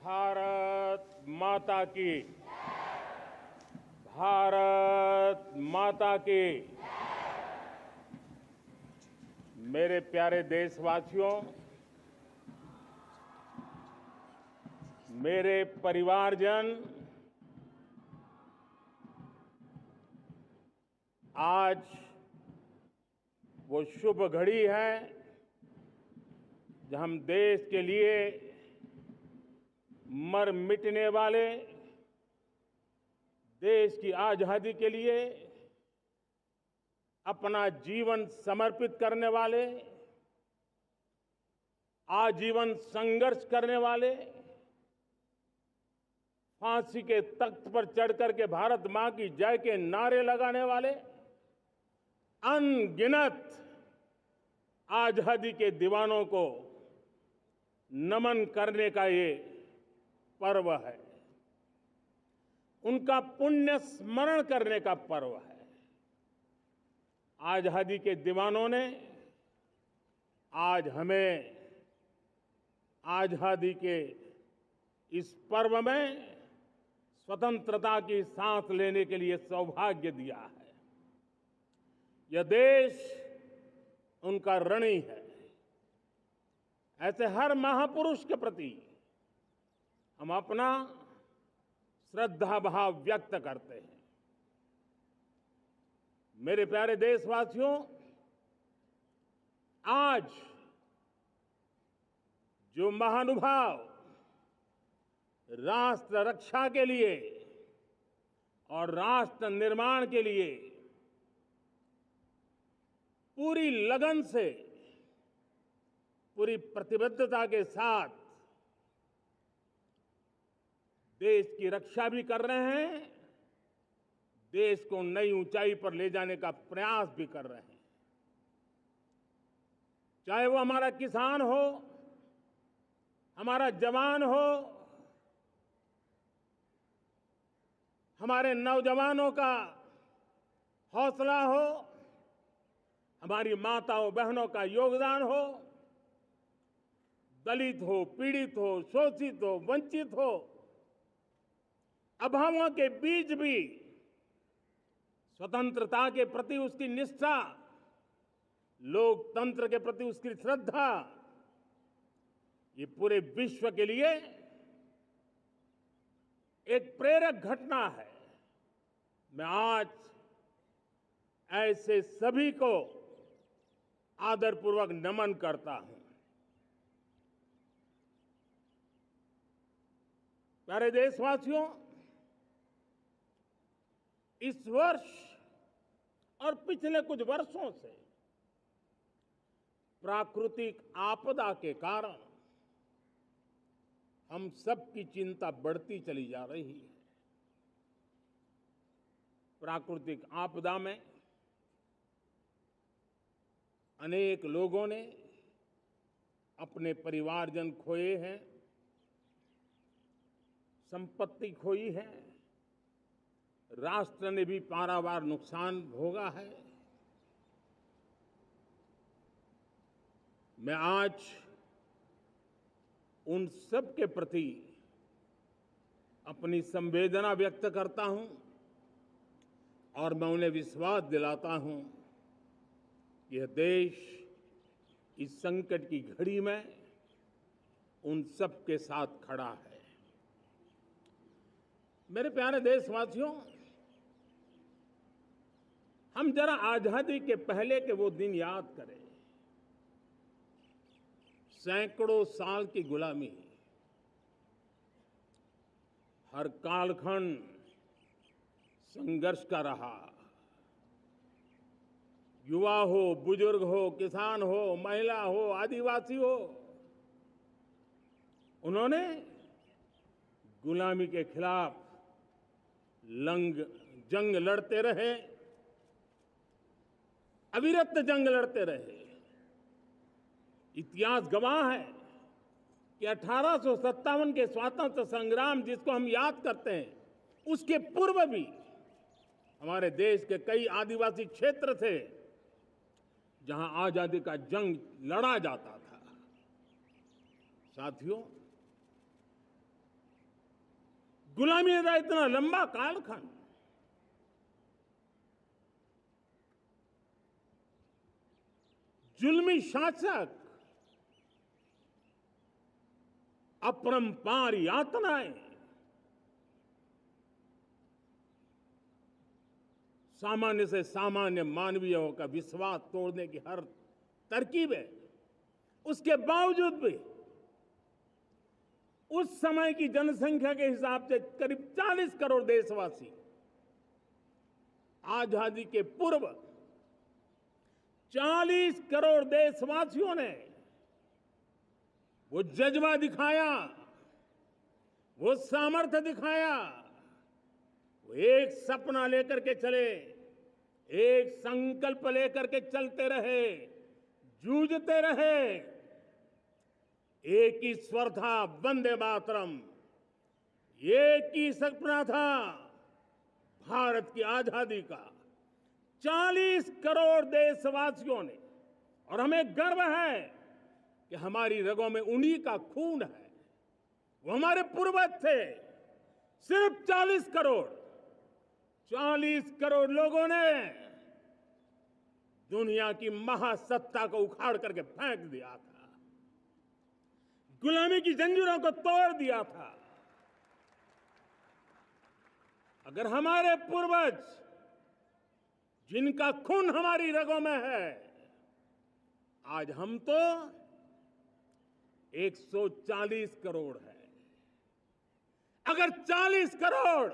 भारत माता की। भारत माता की। मेरे प्यारे देशवासियों, मेरे परिवारजन, आज वो शुभ घड़ी है जब हम देश के लिए मर मिटने वाले, देश की आजादी के लिए अपना जीवन समर्पित करने वाले, आजीवन संघर्ष करने वाले, फांसी के तख्त पर चढ़कर के भारत मां की जय के नारे लगाने वाले अनगिनत आजादी के दीवानों को नमन करने का ये पर्व है। उनका पुण्य स्मरण करने का पर्व है। आजादी के दीवानों ने आज हमें आजादी के इस पर्व में स्वतंत्रता की सांस लेने के लिए सौभाग्य दिया है। यह देश उनका ऋणी है। ऐसे हर महापुरुष के प्रति हम अपना श्रद्धा भाव व्यक्त करते हैं। मेरे प्यारे देशवासियों, आज जो महानुभाव राष्ट्र रक्षा के लिए और राष्ट्र निर्माण के लिए पूरी लगन से, पूरी प्रतिबद्धता के साथ देश की रक्षा भी कर रहे हैं, देश को नई ऊंचाई पर ले जाने का प्रयास भी कर रहे हैं। चाहे वो हमारा किसान हो, हमारा जवान हो, हमारे नौजवानों का हौसला हो, हमारी माताओं बहनों का योगदान हो, दलित हो, पीड़ित हो, शोषित हो, वंचित हो, अभावों के बीच भी स्वतंत्रता के प्रति उसकी निष्ठा, लोकतंत्र के प्रति उसकी श्रद्धा, ये पूरे विश्व के लिए एक प्रेरक घटना है। मैं आज ऐसे सभी को आदरपूर्वक नमन करता हूं। प्यारे देशवासियों, इस वर्ष और पिछले कुछ वर्षों से प्राकृतिक आपदा के कारण हम सबकी चिंता बढ़ती चली जा रही है। प्राकृतिक आपदा में अनेक लोगों ने अपने परिवारजन खोए हैं, संपत्ति खोई है, राष्ट्र ने भी पारावार नुकसान भोगा है। मैं आज उन सब के प्रति अपनी संवेदना व्यक्त करता हूं और मैं उन्हें विश्वास दिलाता हूं कि यह देश इस संकट की घड़ी में उन सब के साथ खड़ा है। मेरे प्यारे देशवासियों, हम जरा आजादी के पहले के वो दिन याद करें। सैकड़ों साल की गुलामी, हर कालखंड संघर्ष का रहा। युवा हो, बुजुर्ग हो, किसान हो, महिला हो, आदिवासी हो, उन्होंने गुलामी के खिलाफ जंग लड़ते रहे, अविरत जंग लड़ते रहे। इतिहास गवाह है कि 1857 के स्वातंत्र संग्राम जिसको हम याद करते हैं, उसके पूर्व भी हमारे देश के कई आदिवासी क्षेत्र थे जहां आजादी का जंग लड़ा जाता था। साथियों, गुलामी का इतना लंबा कालखंड, जुल्मी शासक, अपरंपार यातनाएं, सामान्य से सामान्य मानवीयों का विश्वास तोड़ने की हर तरकीब है। उसके बावजूद भी उस समय की जनसंख्या के हिसाब से करीब 40 करोड़ देशवासी आजादी के पूर्व 40 करोड़ देशवासियों ने वो जज्बा दिखाया, वो सामर्थ्य दिखाया, वो एक सपना लेकर के चले, एक संकल्प लेकर के चलते रहे, जूझते रहे। एक ही स्वर था, वंदे मातरम। एक ही सपना था, भारत की आजादी का। 40 करोड़ देशवासियों ने, और हमें गर्व है कि हमारी रगों में उन्हीं का खून है। वो हमारे पूर्वज थे। सिर्फ 40 करोड़ लोगों ने दुनिया की महासत्ता को उखाड़ करके फेंक दिया था, गुलामी की जंजीरों को तोड़ दिया था। अगर हमारे पूर्वज, जिनका खून हमारी रगों में है, आज हम तो 140 करोड़ है। अगर 40 करोड़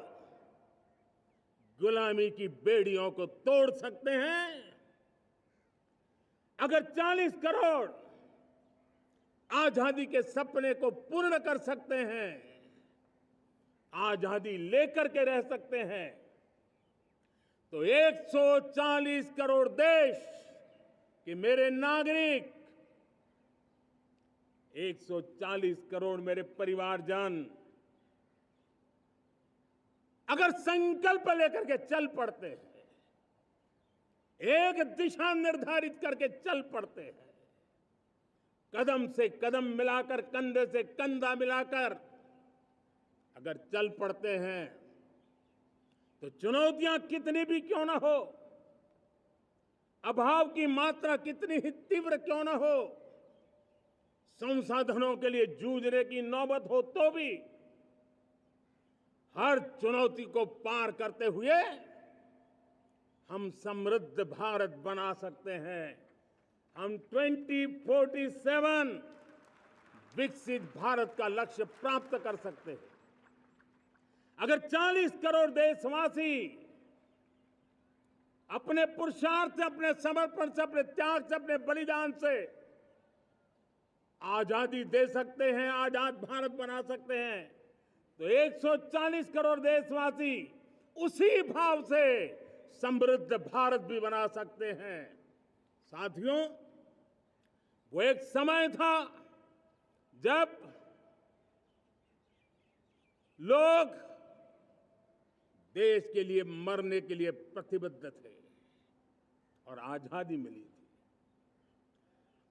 गुलामी की बेड़ियों को तोड़ सकते हैं, अगर 40 करोड़ आजादी के सपने को पूर्ण कर सकते हैं, आजादी लेकर के रह सकते हैं, तो 140 करोड़ देश के मेरे नागरिक, 140 करोड़ मेरे परिवारजन अगर संकल्प लेकर के चल पड़ते हैं, एक दिशा निर्धारित करके चल पड़ते हैं, कदम से कदम मिलाकर, कंधे से कंधा मिलाकर अगर चल पड़ते हैं, तो चुनौतियां कितनी भी क्यों ना हो, अभाव की मात्रा कितनी ही तीव्र क्यों ना हो, संसाधनों के लिए जूझने की नौबत हो तो भी हर चुनौती को पार करते हुए हम समृद्ध भारत बना सकते हैं। हम 2047 विकसित भारत का लक्ष्य प्राप्त कर सकते हैं। अगर 40 करोड़ देशवासी अपने पुरुषार्थ से, अपने समर्पण से, अपने त्याग से, अपने बलिदान से आजादी दे सकते हैं, आजाद भारत बना सकते हैं, तो 140 करोड़ देशवासी उसी भाव से समृद्ध भारत भी बना सकते हैं। साथियों, वो एक समय था जब लोग देश के लिए मरने के लिए प्रतिबद्ध थे और आजादी मिली थी।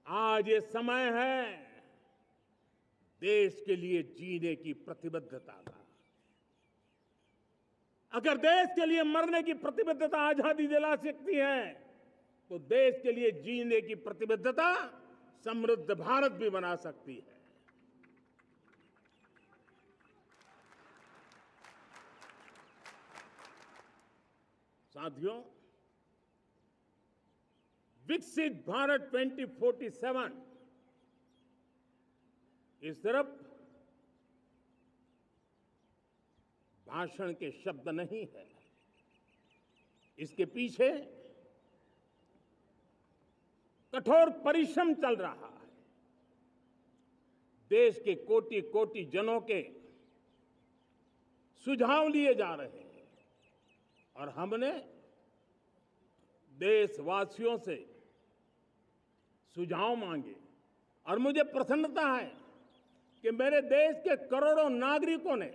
आज ये समय है देश के लिए जीने की प्रतिबद्धता का। अगर देश के लिए मरने की प्रतिबद्धता आजादी दिला सकती है, तो देश के लिए जीने की प्रतिबद्धता समृद्ध भारत भी बना सकती है। साथियों, विकसित भारत 2047 ये सिर्फ भाषण के शब्द नहीं है। इसके पीछे कठोर परिश्रम चल रहा है। देश के कोटि कोटि जनों के सुझाव लिए जा रहे हैं और हमने देशवासियों से सुझाव मांगे। और मुझे प्रसन्नता है कि मेरे देश के करोड़ों नागरिकों ने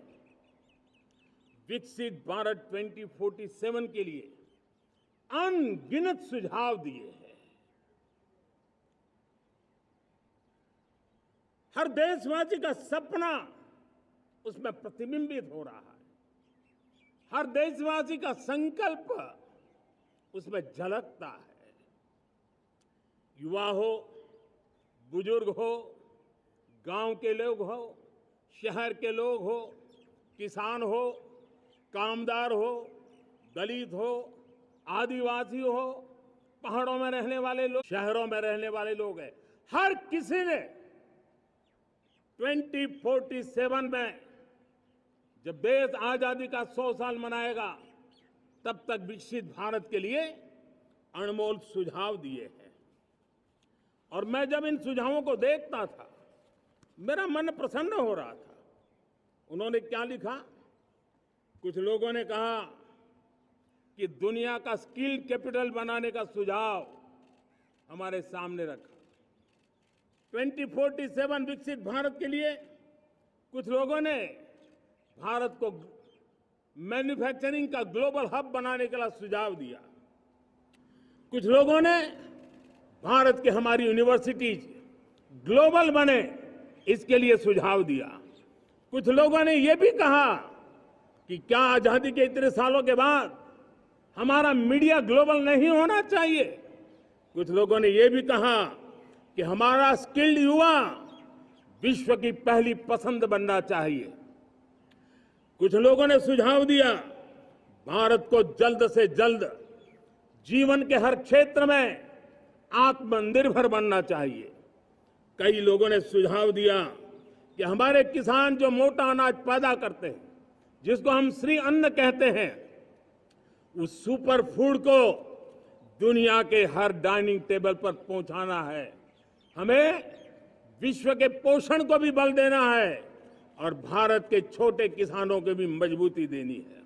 विकसित भारत 2047 के लिए अनगिनत सुझाव दिए हैं। हर देशवासी का सपना उसमें प्रतिबिंबित हो रहा है। हर देशवासी का संकल्प उसमें झलकता है। युवा हो, बुजुर्ग हो, गांव के लोग हो, शहर के लोग हो, किसान हो, कामदार हो, दलित हो, आदिवासी हो, पहाड़ों में रहने वाले लोग, शहरों में रहने वाले लोग हैं, हर किसी ने 2047 में जब देश आजादी का 100 साल मनाएगा तब तक विकसित भारत के लिए अनमोल सुझाव दिए हैं। और मैं जब इन सुझावों को देखता था मेरा मन प्रसन्न हो रहा था। उन्होंने क्या लिखा? कुछ लोगों ने कहा कि दुनिया का स्किल कैपिटल बनाने का सुझाव हमारे सामने रखा। 2047 विकसित भारत के लिए कुछ लोगों ने भारत को मैन्युफैक्चरिंग का ग्लोबल हब बनाने का सुझाव दिया। कुछ लोगों ने भारत की हमारी यूनिवर्सिटीज ग्लोबल बने इसके लिए सुझाव दिया। कुछ लोगों ने यह भी कहा कि क्या आजादी के इतने सालों के बाद हमारा मीडिया ग्लोबल नहीं होना चाहिए। कुछ लोगों ने यह भी कहा कि हमारा स्किल्ड युवा विश्व की पहली पसंद बनना चाहिए। कुछ लोगों ने सुझाव दिया भारत को जल्द से जल्द जीवन के हर क्षेत्र में आत्मनिर्भर बनना चाहिए। कई लोगों ने सुझाव दिया कि हमारे किसान जो मोटा अनाज पैदा करते हैं, जिसको हम श्री अन्न कहते हैं, उस सुपर फूड को दुनिया के हर डाइनिंग टेबल पर पहुंचाना है। हमें विश्व के पोषण को भी बल देना है और भारत के छोटे किसानों को भी मजबूती देनी है।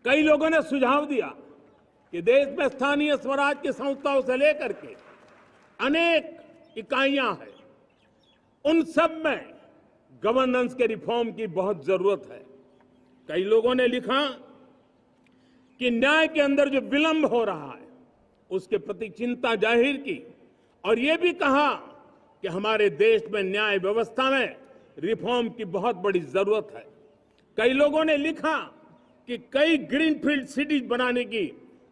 कई लोगों ने सुझाव दिया कि देश में स्थानीय स्वराज की संस्थाओं से लेकर के अनेक इकाइयां हैं, उन सब में गवर्नेंस के रिफॉर्म की बहुत जरूरत है। कई लोगों ने लिखा कि न्याय के अंदर जो विलंब हो रहा है उसके प्रति चिंता जाहिर की और ये भी कहा कि हमारे देश में न्याय व्यवस्था में रिफॉर्म की बहुत बड़ी जरूरत है। कई लोगों ने लिखा कि कई ग्रीनफील्ड सिटीज बनाने की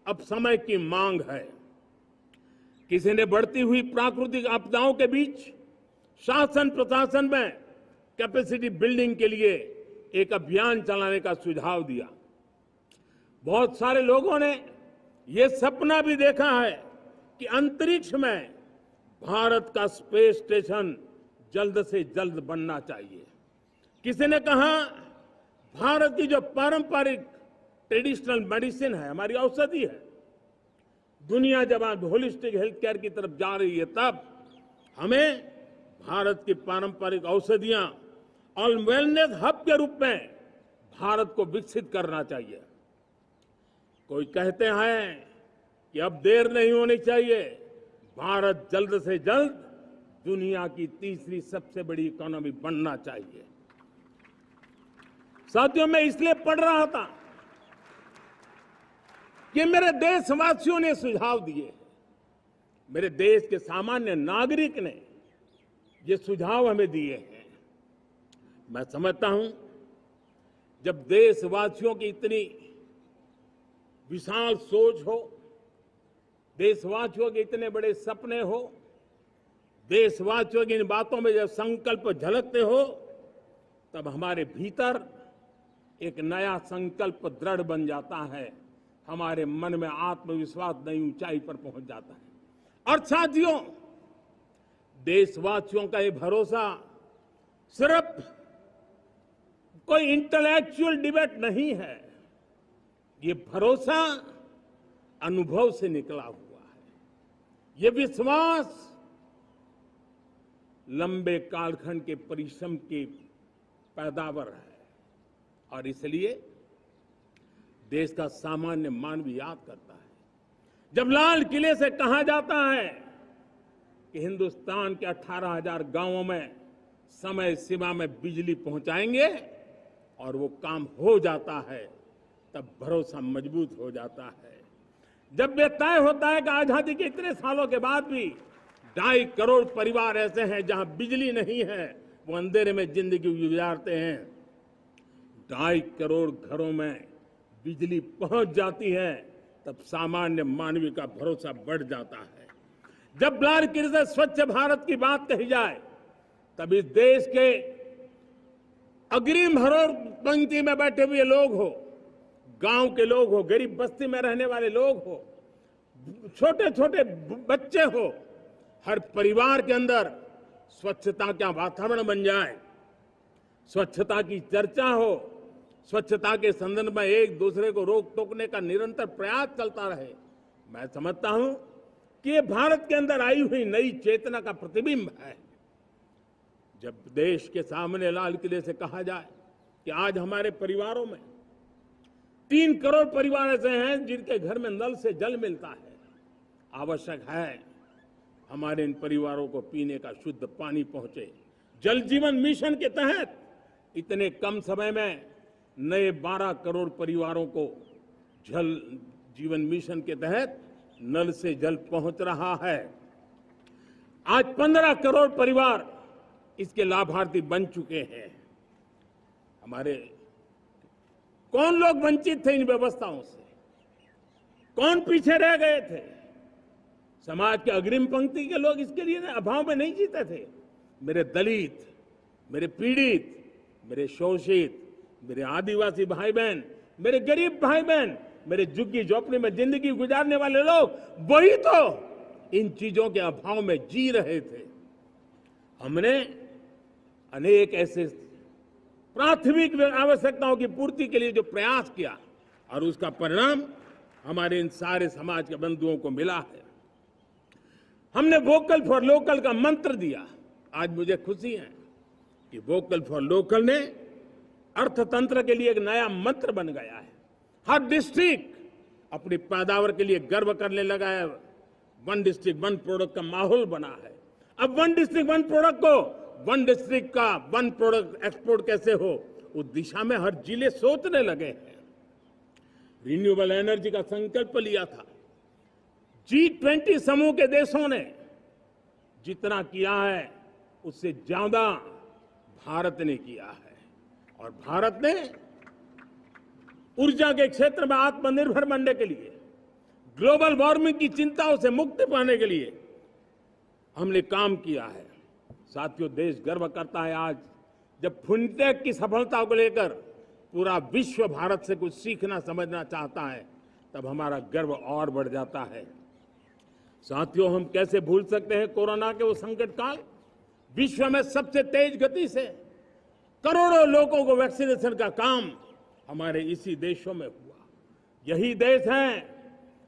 अब समय की मांग है। किसी ने बढ़ती हुई प्राकृतिक आपदाओं के बीच शासन प्रशासन में कैपेसिटी बिल्डिंग के लिए एक अभियान चलाने का सुझाव दिया। बहुत सारे लोगों ने यह सपना भी देखा है कि अंतरिक्ष में भारत का स्पेस स्टेशन जल्द से जल्द बनना चाहिए। किसी ने कहा भारत की जो पारंपरिक ट्रेडिशनल मेडिसिन है, हमारी औषधि है, दुनिया जब आज होलिस्टिक हेल्थ केयर की तरफ जा रही है तब हमें भारत की पारंपरिक औषधियां और वेलनेस हब के रूप में भारत को विकसित करना चाहिए। कोई कहते हैं कि अब देर नहीं होनी चाहिए, भारत जल्द से जल्द दुनिया की तीसरी सबसे बड़ी इकोनॉमी बनना चाहिए। साथियों, मैं इसलिए पढ़ रहा था कि मेरे देशवासियों ने सुझाव दिए, मेरे देश के सामान्य नागरिक ने ये सुझाव हमें दिए हैं। मैं समझता हूं जब देशवासियों की इतनी विशाल सोच हो, देशवासियों के इतने बड़े सपने हो, देशवासियों की इन बातों में जब संकल्प झलकते हो तब हमारे भीतर एक नया संकल्प दृढ़ बन जाता है, हमारे मन में आत्मविश्वास नई ऊंचाई पर पहुंच जाता है। और साथियों, देशवासियों का ये भरोसा सिर्फ कोई इंटेलेक्चुअल डिबेट नहीं है, ये भरोसा अनुभव से निकला हुआ है। ये विश्वास लंबे कालखंड के परिश्रम की पैदावार है और इसलिए देश का सामान्य मानव याद करता है जब लाल किले से कहा जाता है कि हिंदुस्तान के 18,000 गांवों में समय सीमा में बिजली पहुंचाएंगे और वो काम हो जाता है, तब भरोसा मजबूत हो जाता है। जब ये तय होता है कि आजादी के इतने सालों के बाद भी 2.5 करोड़ परिवार ऐसे हैं जहां बिजली नहीं है, वो अंधेरे में जिंदगी गुजारते हैं, 2.5 करोड़ घरों में बिजली पहुंच जाती है, तब सामान्य मानवीय का भरोसा बढ़ जाता है। जब ब्लारकिर से स्वच्छ भारत की बात कही जाए, तब इस देश के अग्रिम हरोर पंक्ति में बैठे हुए लोग हो, गांव के लोग हो, गरीब बस्ती में रहने वाले लोग हो, छोटे छोटे बच्चे हो, हर परिवार के अंदर स्वच्छता का वातावरण बन जाए, स्वच्छता की चर्चा हो, स्वच्छता के संदर्भ में एक दूसरे को रोक टोकने का निरंतर प्रयास चलता रहे। मैं समझता हूं कि ये भारत के अंदर आई हुई नई चेतना का प्रतिबिंब है। जब देश के सामने लाल किले से कहा जाए कि आज हमारे परिवारों में 3 करोड़ परिवार ऐसे हैं जिनके घर में नल से जल मिलता है, आवश्यक है हमारे इन परिवारों को पीने का शुद्ध पानी पहुंचे। जल जीवन मिशन के तहत इतने कम समय में नए 12 करोड़ परिवारों को जल जीवन मिशन के तहत नल से जल पहुंच रहा है। आज 15 करोड़ परिवार इसके लाभार्थी बन चुके हैं। हमारे कौन लोग वंचित थे इन व्यवस्थाओं से? कौन पीछे रह गए थे? समाज के अग्रिम पंक्ति के लोग इसके लिए अभाव में नहीं जीते थे। मेरे दलित, मेरे पीड़ित, मेरे शोषित, मेरे आदिवासी भाई बहन, मेरे गरीब भाई बहन, मेरे झुग्गी झोपड़ी में जिंदगी गुजारने वाले लोग, वही तो इन चीजों के अभाव में जी रहे थे। हमने अनेक ऐसे प्राथमिक आवश्यकताओं की पूर्ति के लिए जो प्रयास किया और उसका परिणाम हमारे इन सारे समाज के बंधुओं को मिला है। हमने वोकल फॉर लोकल का मंत्र दिया। आज मुझे खुशी है कि वोकल फॉर लोकल ने अर्थतंत्र के लिए एक नया मंत्र बन गया है। हर डिस्ट्रिक्ट अपनी पैदावार के लिए गर्व करने लगा है। 1 डिस्ट्रिक्ट 1 प्रोडक्ट का माहौल बना है। अब 1 डिस्ट्रिक्ट 1 प्रोडक्ट को 1 डिस्ट्रिक्ट का 1 प्रोडक्ट एक्सपोर्ट कैसे हो, उस दिशा में हर जिले सोचने लगे हैं। रिन्यूएबल एनर्जी का संकल्प लिया था। G20 समूह के देशों ने जितना किया है उससे ज्यादा भारत ने किया है। और भारत ने ऊर्जा के क्षेत्र में आत्मनिर्भर बनने के लिए, ग्लोबल वार्मिंग की चिंताओं से मुक्ति पाने के लिए हमने काम किया है। साथियों, देश गर्व करता है आज जब फिनटेक की सफलता को लेकर पूरा विश्व भारत से कुछ सीखना समझना चाहता है, तब हमारा गर्व और बढ़ जाता है। साथियों, हम कैसे भूल सकते हैं कोरोना के वो संकट काल। विश्व में सबसे तेज गति से करोड़ों लोगों को वैक्सीनेशन का काम हमारे इसी देशों में हुआ। यही देश हैं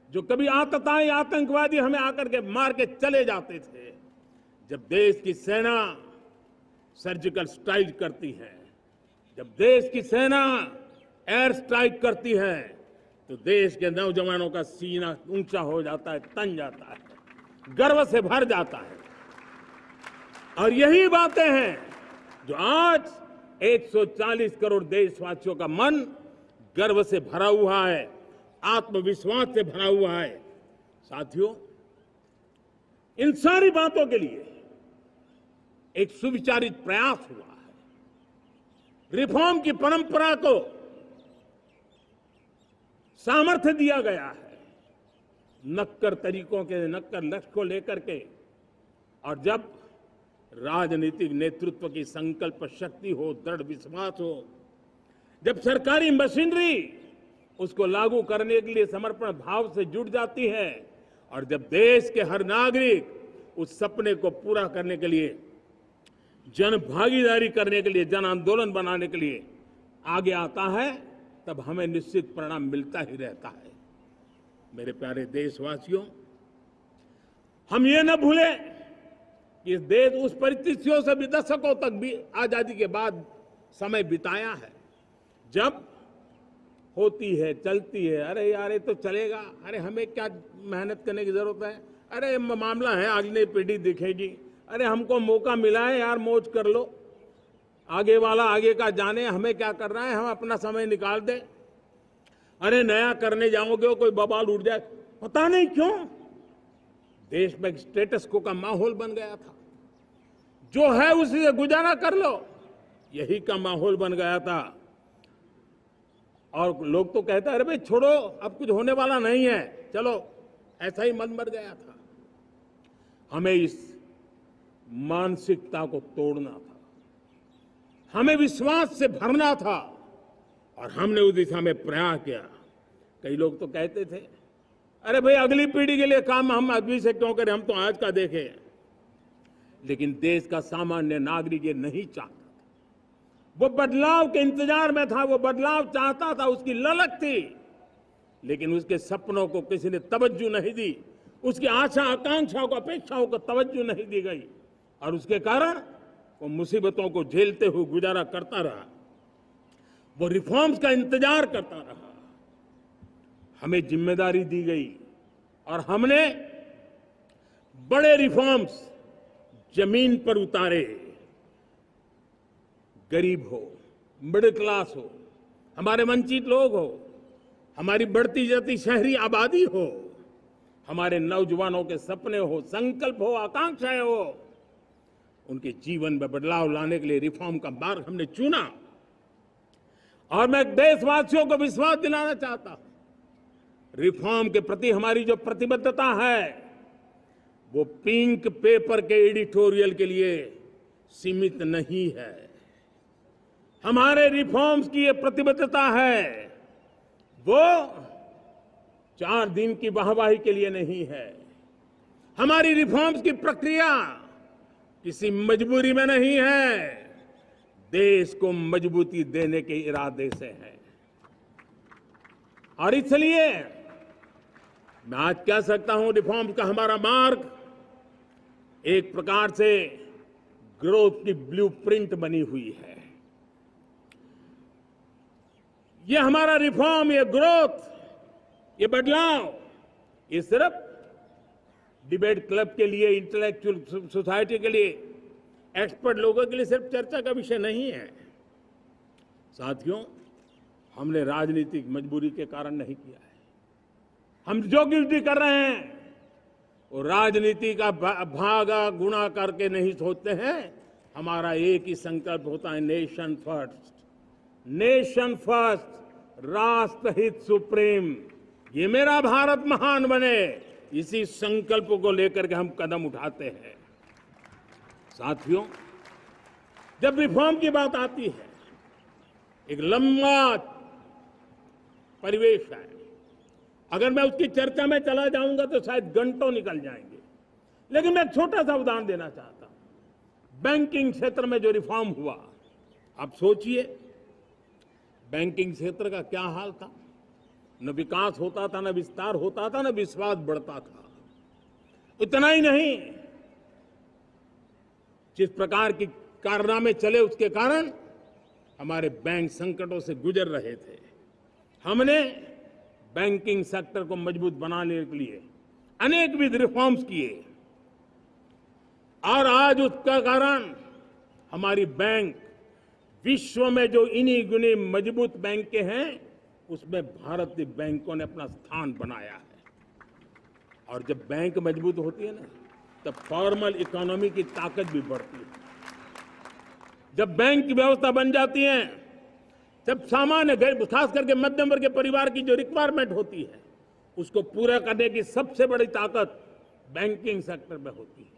जो कभी आतताई आतंकवादी हमें आकर के मार के चले जाते थे। जब देश की सेना सर्जिकल स्ट्राइक करती है, जब देश की सेना एयर स्ट्राइक करती है, तो देश के नौजवानों का सीना ऊंचा हो जाता है, तन जाता है, गर्व से भर जाता है। और यही बातें हैं जो आज 140 करोड़ देशवासियों का मन गर्व से भरा हुआ है, आत्मविश्वास से भरा हुआ है। साथियों, इन सारी बातों के लिए एक सुविचारित प्रयास हुआ है। रिफॉर्म की परंपरा को सामर्थ्य दिया गया है, नक्कर तरीकों के, नक्कर लक्ष्य को लेकर के। और जब राजनीतिक नेतृत्व की संकल्प शक्ति हो, दृढ़ विश्वास हो, जब सरकारी मशीनरी उसको लागू करने के लिए समर्पण भाव से जुट जाती है, और जब देश के हर नागरिक उस सपने को पूरा करने के लिए, जन भागीदारी करने के लिए, जन आंदोलन बनाने के लिए आगे आता है, तब हमें निश्चित परिणाम मिलता ही रहता है। मेरे प्यारे देशवासियों, हम ये न भूलें कि इस देश उस परिस्थितियों से भी दशकों तक भी आजादी के बाद समय बिताया है, जब होती है, चलती है, अरे यार ये तो चलेगा, अरे हमें क्या मेहनत करने की जरूरत है, अरे मामला है अगली पीढ़ी दिखेगी, अरे हमको मौका मिला है यार, मौज कर लो, आगे वाला आगे का जाने, हमें क्या कर रहा है, हम अपना समय निकाल दें, अरे नया करने जाओगे कोई बवाल उठ जाए। पता नहीं क्यों देश में स्टेटस को का माहौल बन गया था, जो है उसी से गुजारा कर लो, यही का माहौल बन गया था। और लोग तो कहते हैं अरे भाई छोड़ो, अब कुछ होने वाला नहीं है, चलो, ऐसा ही मन मर गया था। हमें इस मानसिकता को तोड़ना था, हमें विश्वास से भरना था, और हमने उस दिशा में प्रयास किया। कई लोग तो कहते थे अरे भाई अगली पीढ़ी के लिए काम हम अभी से क्यों करें, हम तो आज का देखें। लेकिन देश का सामान्य नागरिक ये नहीं चाहता, वो बदलाव के इंतजार में था, वो बदलाव चाहता था, उसकी ललक थी, लेकिन उसके सपनों को किसी ने तवज्जो नहीं दी, उसकी आशा आकांक्षाओं को अपेक्षाओं को तवज्जो नहीं दी गई, और उसके कारण वो मुसीबतों को झेलते हुए गुजारा करता रहा, वो रिफॉर्म्स का इंतजार करता रहा। हमें जिम्मेदारी दी गई और हमने बड़े रिफॉर्म्स जमीन पर उतारे। गरीब हो, मिडिल क्लास हो, हमारे वंचित लोग हो, हमारी बढ़ती जाती शहरी आबादी हो, हमारे नौजवानों के सपने हो, संकल्प हो, आकांक्षाएं हो, उनके जीवन में बदलाव लाने के लिए रिफॉर्म का मार्ग हमने चुना। और मैं देशवासियों को विश्वास दिलाना चाहता हूं, रिफॉर्म के प्रति हमारी जो प्रतिबद्धता है वो पिंक पेपर के एडिटोरियल के लिए सीमित नहीं है। हमारे रिफॉर्म्स की ये प्रतिबद्धता है, वो 4 दिन की वाहवाही के लिए नहीं है। हमारी रिफॉर्म्स की प्रक्रिया किसी मजबूरी में नहीं है, देश को मजबूती देने के इरादे से है। और इसलिए मैं आज कह सकता हूं, रिफॉर्म का हमारा मार्ग एक प्रकार से ग्रोथ की ब्लूप्रिंट बनी हुई है। ये हमारा रिफॉर्म, ये ग्रोथ, ये बदलाव, ये सिर्फ डिबेट क्लब के लिए, इंटेलेक्चुअल सोसाइटी के लिए, एक्सपर्ट लोगों के लिए सिर्फ चर्चा का विषय नहीं है। साथियों, हमने राजनीतिक मजबूरी के कारण नहीं किया है। हम जो कुछ भी कर रहे हैं वो राजनीति का भागा गुणा करके नहीं सोचते हैं। हमारा एक ही संकल्प होता है, नेशन फर्स्ट, नेशन फर्स्ट, राष्ट्रहित सुप्रीम, ये मेरा भारत महान बने, इसी संकल्प को लेकर के हम कदम उठाते हैं। साथियों, जब रिफॉर्म की बात आती है, एक लंबा परिवेश है। अगर मैं उसकी चर्चा में चला जाऊंगा तो शायद घंटों निकल जाएंगे, लेकिन मैं एक छोटा सा उदाहरण देना चाहता हूं। बैंकिंग क्षेत्र में जो रिफॉर्म हुआ, आप सोचिए बैंकिंग क्षेत्र का क्या हाल था। न विकास होता था, न विस्तार होता था, न विश्वास बढ़ता था। इतना ही नहीं, जिस प्रकार की कारनामे चले उसके कारण हमारे बैंक संकटों से गुजर रहे थे। हमने बैंकिंग सेक्टर को मजबूत बनाने के लिए अनेकविध रिफॉर्म्स किए, और आज उसका कारण हमारी बैंक विश्व में जो इन्हीं गुनी मजबूत बैंक हैं, उसमें भारतीय बैंकों ने अपना स्थान बनाया है। और जब बैंक मजबूत होती है ना, तब फॉर्मल इकोनॉमी की ताकत भी बढ़ती है। जब बैंक की व्यवस्था बन जाती है, जब सामान्य खास करके मध्यम वर्ग के परिवार की जो रिक्वायरमेंट होती है, उसको पूरा करने की सबसे बड़ी ताकत बैंकिंग सेक्टर में होती है।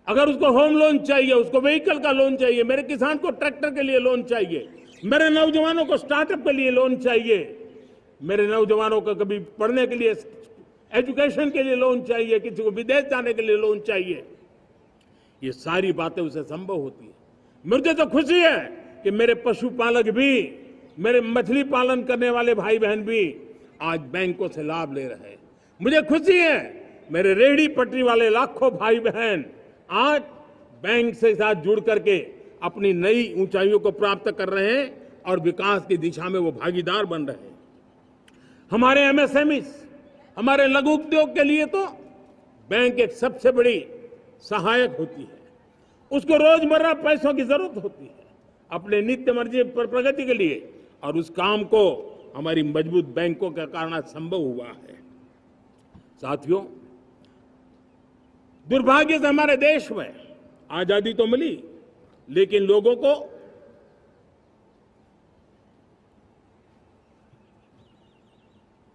अगर उसको होम लोन चाहिए, उसको व्हीकल का लोन चाहिए, मेरे किसान को ट्रैक्टर के लिए लोन चाहिए, मेरे नौजवानों को स्टार्टअप के लिए लोन चाहिए, मेरे नौजवानों को कभी पढ़ने के लिए, एजुकेशन के लिए लोन चाहिए, किसी को विदेश जाने के लिए लोन चाहिए, ये सारी बातें उसे संभव होती है। मुझे तो खुशी है कि मेरे पशुपालक भी, मेरे मछली पालन करने वाले भाई बहन भी आज बैंकों से लाभ ले रहे हैं। मुझे खुशी है मेरे रेहड़ी पटरी वाले लाखों भाई बहन आज बैंक से साथ जुड़ करके अपनी नई ऊंचाइयों को प्राप्त कर रहे हैं और विकास की दिशा में वो भागीदार बन रहे हैं। हमारे एमएसएमई, हमारे लघु उद्योग के लिए तो बैंक एक सबसे बड़ी सहायक होती है। उसको रोजमर्रा पैसों की जरूरत होती है अपने नित्य मर्जी पर प्रगति के लिए, और उस काम को हमारी मजबूत बैंकों के कारण संभव हुआ है। साथियों, दुर्भाग्य से हमारे देश में आजादी तो मिली, लेकिन लोगों को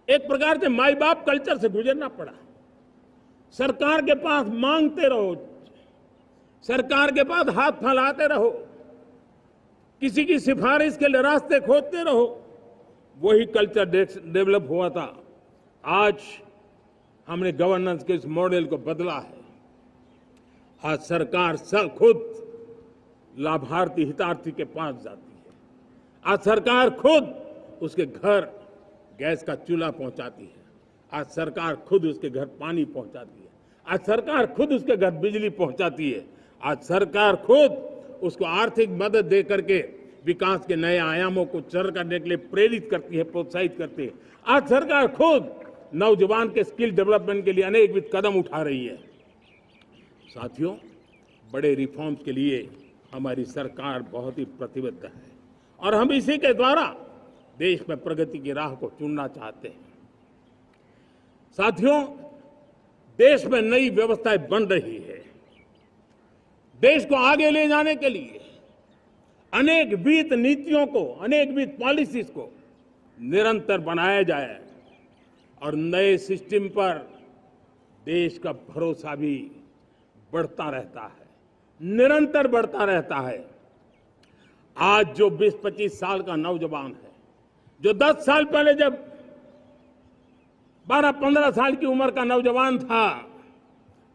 एक प्रकार से माई बाप कल्चर से गुजरना पड़ा। सरकार के पास मांगते रहो, सरकार के पास हाथ फैलाते रहो, किसी की सिफारिश के लिए रास्ते खोजते रहो, वही कल्चर डेवलप हुआ था। आज हमने गवर्नेंस के इस मॉडल को बदला है। आज सरकार खुद लाभार्थी हितार्थी के पास जाती है। आज सरकार खुद उसके घर गैस का चूल्हा पहुंचाती है। आज सरकार खुद उसके घर पानी पहुंचाती है। आज सरकार खुद उसके घर बिजली पहुंचाती है। आज सरकार खुद उसको आर्थिक मदद दे करके विकास के नए आयामों को सर करने के लिए प्रेरित करती है, प्रोत्साहित करती है। आज सरकार खुद नौजवान के स्किल डेवलपमेंट के लिए अनेकविध कदम उठा रही है। साथियों, बड़े रिफॉर्म्स के लिए हमारी सरकार बहुत ही प्रतिबद्ध है और हम इसी के द्वारा देश में प्रगति की राह को चुनना चाहते हैं। साथियों, देश में नई व्यवस्थाएं बन रही है। देश को आगे ले जाने के लिए अनेकविध नीतियों को, अनेकविध पॉलिसीज को निरंतर बनाया जाए और नए सिस्टम पर देश का भरोसा भी बढ़ता रहता है, निरंतर बढ़ता रहता है। आज जो 20-25 साल का नौजवान है, जो 10 साल पहले जब 12-15 साल की उम्र का नौजवान था,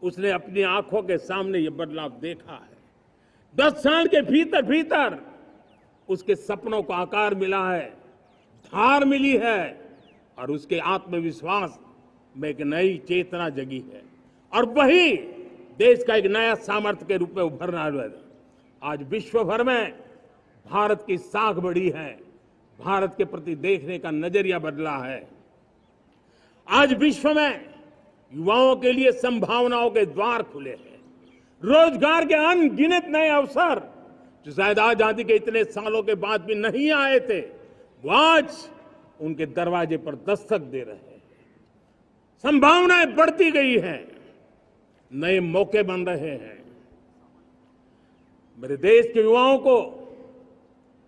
उसने अपनी आंखों के सामने ये बदलाव देखा है। 10 साल के भीतर भीतर उसके सपनों को आकार मिला है, धार मिली है और उसके आत्मविश्वास में एक नई चेतना जगी है और वही देश का एक नया सामर्थ्य के रूप में उभरना है। आज विश्व भर में भारत की साख बढ़ी है, भारत के प्रति देखने का नजरिया बदला है। आज विश्व में युवाओं के लिए संभावनाओं के द्वार खुले हैं। रोजगार के अनगिनत नए अवसर जो शायद आजादी के इतने सालों के बाद भी नहीं आए थे, वो आज उनके दरवाजे पर दस्तक दे रहे हैं। संभावनाएं बढ़ती गई हैं, नए मौके बन रहे हैं। मेरे देश के युवाओं को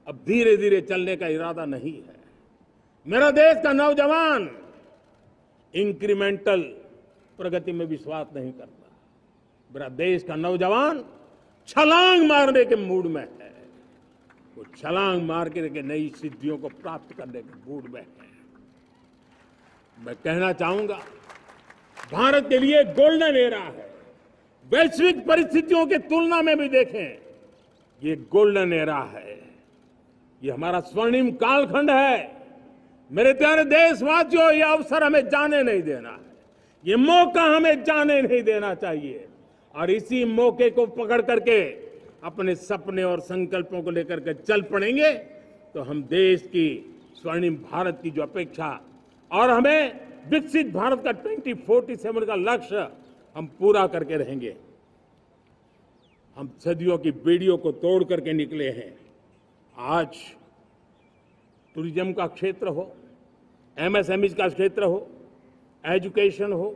अब धीरे धीरे चलने का इरादा नहीं है। मेरा देश का नौजवान इंक्रीमेंटल प्रगति में विश्वास नहीं करता। मेरा देश का नौजवान छलांग मारने के मूड में है। वो छलांग मार के नई सिद्धियों को प्राप्त करने के मूड में है। मैं कहना चाहूंगा, भारत के लिए गोल्डन एरा है। वैश्विक परिस्थितियों की तुलना में भी देखें, ये गोल्डन एरा है। ये हमारा स्वर्णिम कालखंड है। मेरे प्यारे देशवासियों, ये अवसर हमें जाने नहीं देना है। ये मौका हमें जाने नहीं देना चाहिए और इसी मौके को पकड़ करके अपने सपने और संकल्पों को लेकर के चल पड़ेंगे तो हम देश की स्वर्णिम भारत की जो अपेक्षा और हमें विकसित भारत का 2047 का लक्ष्य हम पूरा करके रहेंगे। हम सदियों की बेड़ियों को तोड़ करके निकले हैं। आज टूरिज्म का क्षेत्र हो, एमएसएमई का क्षेत्र हो, एजुकेशन हो,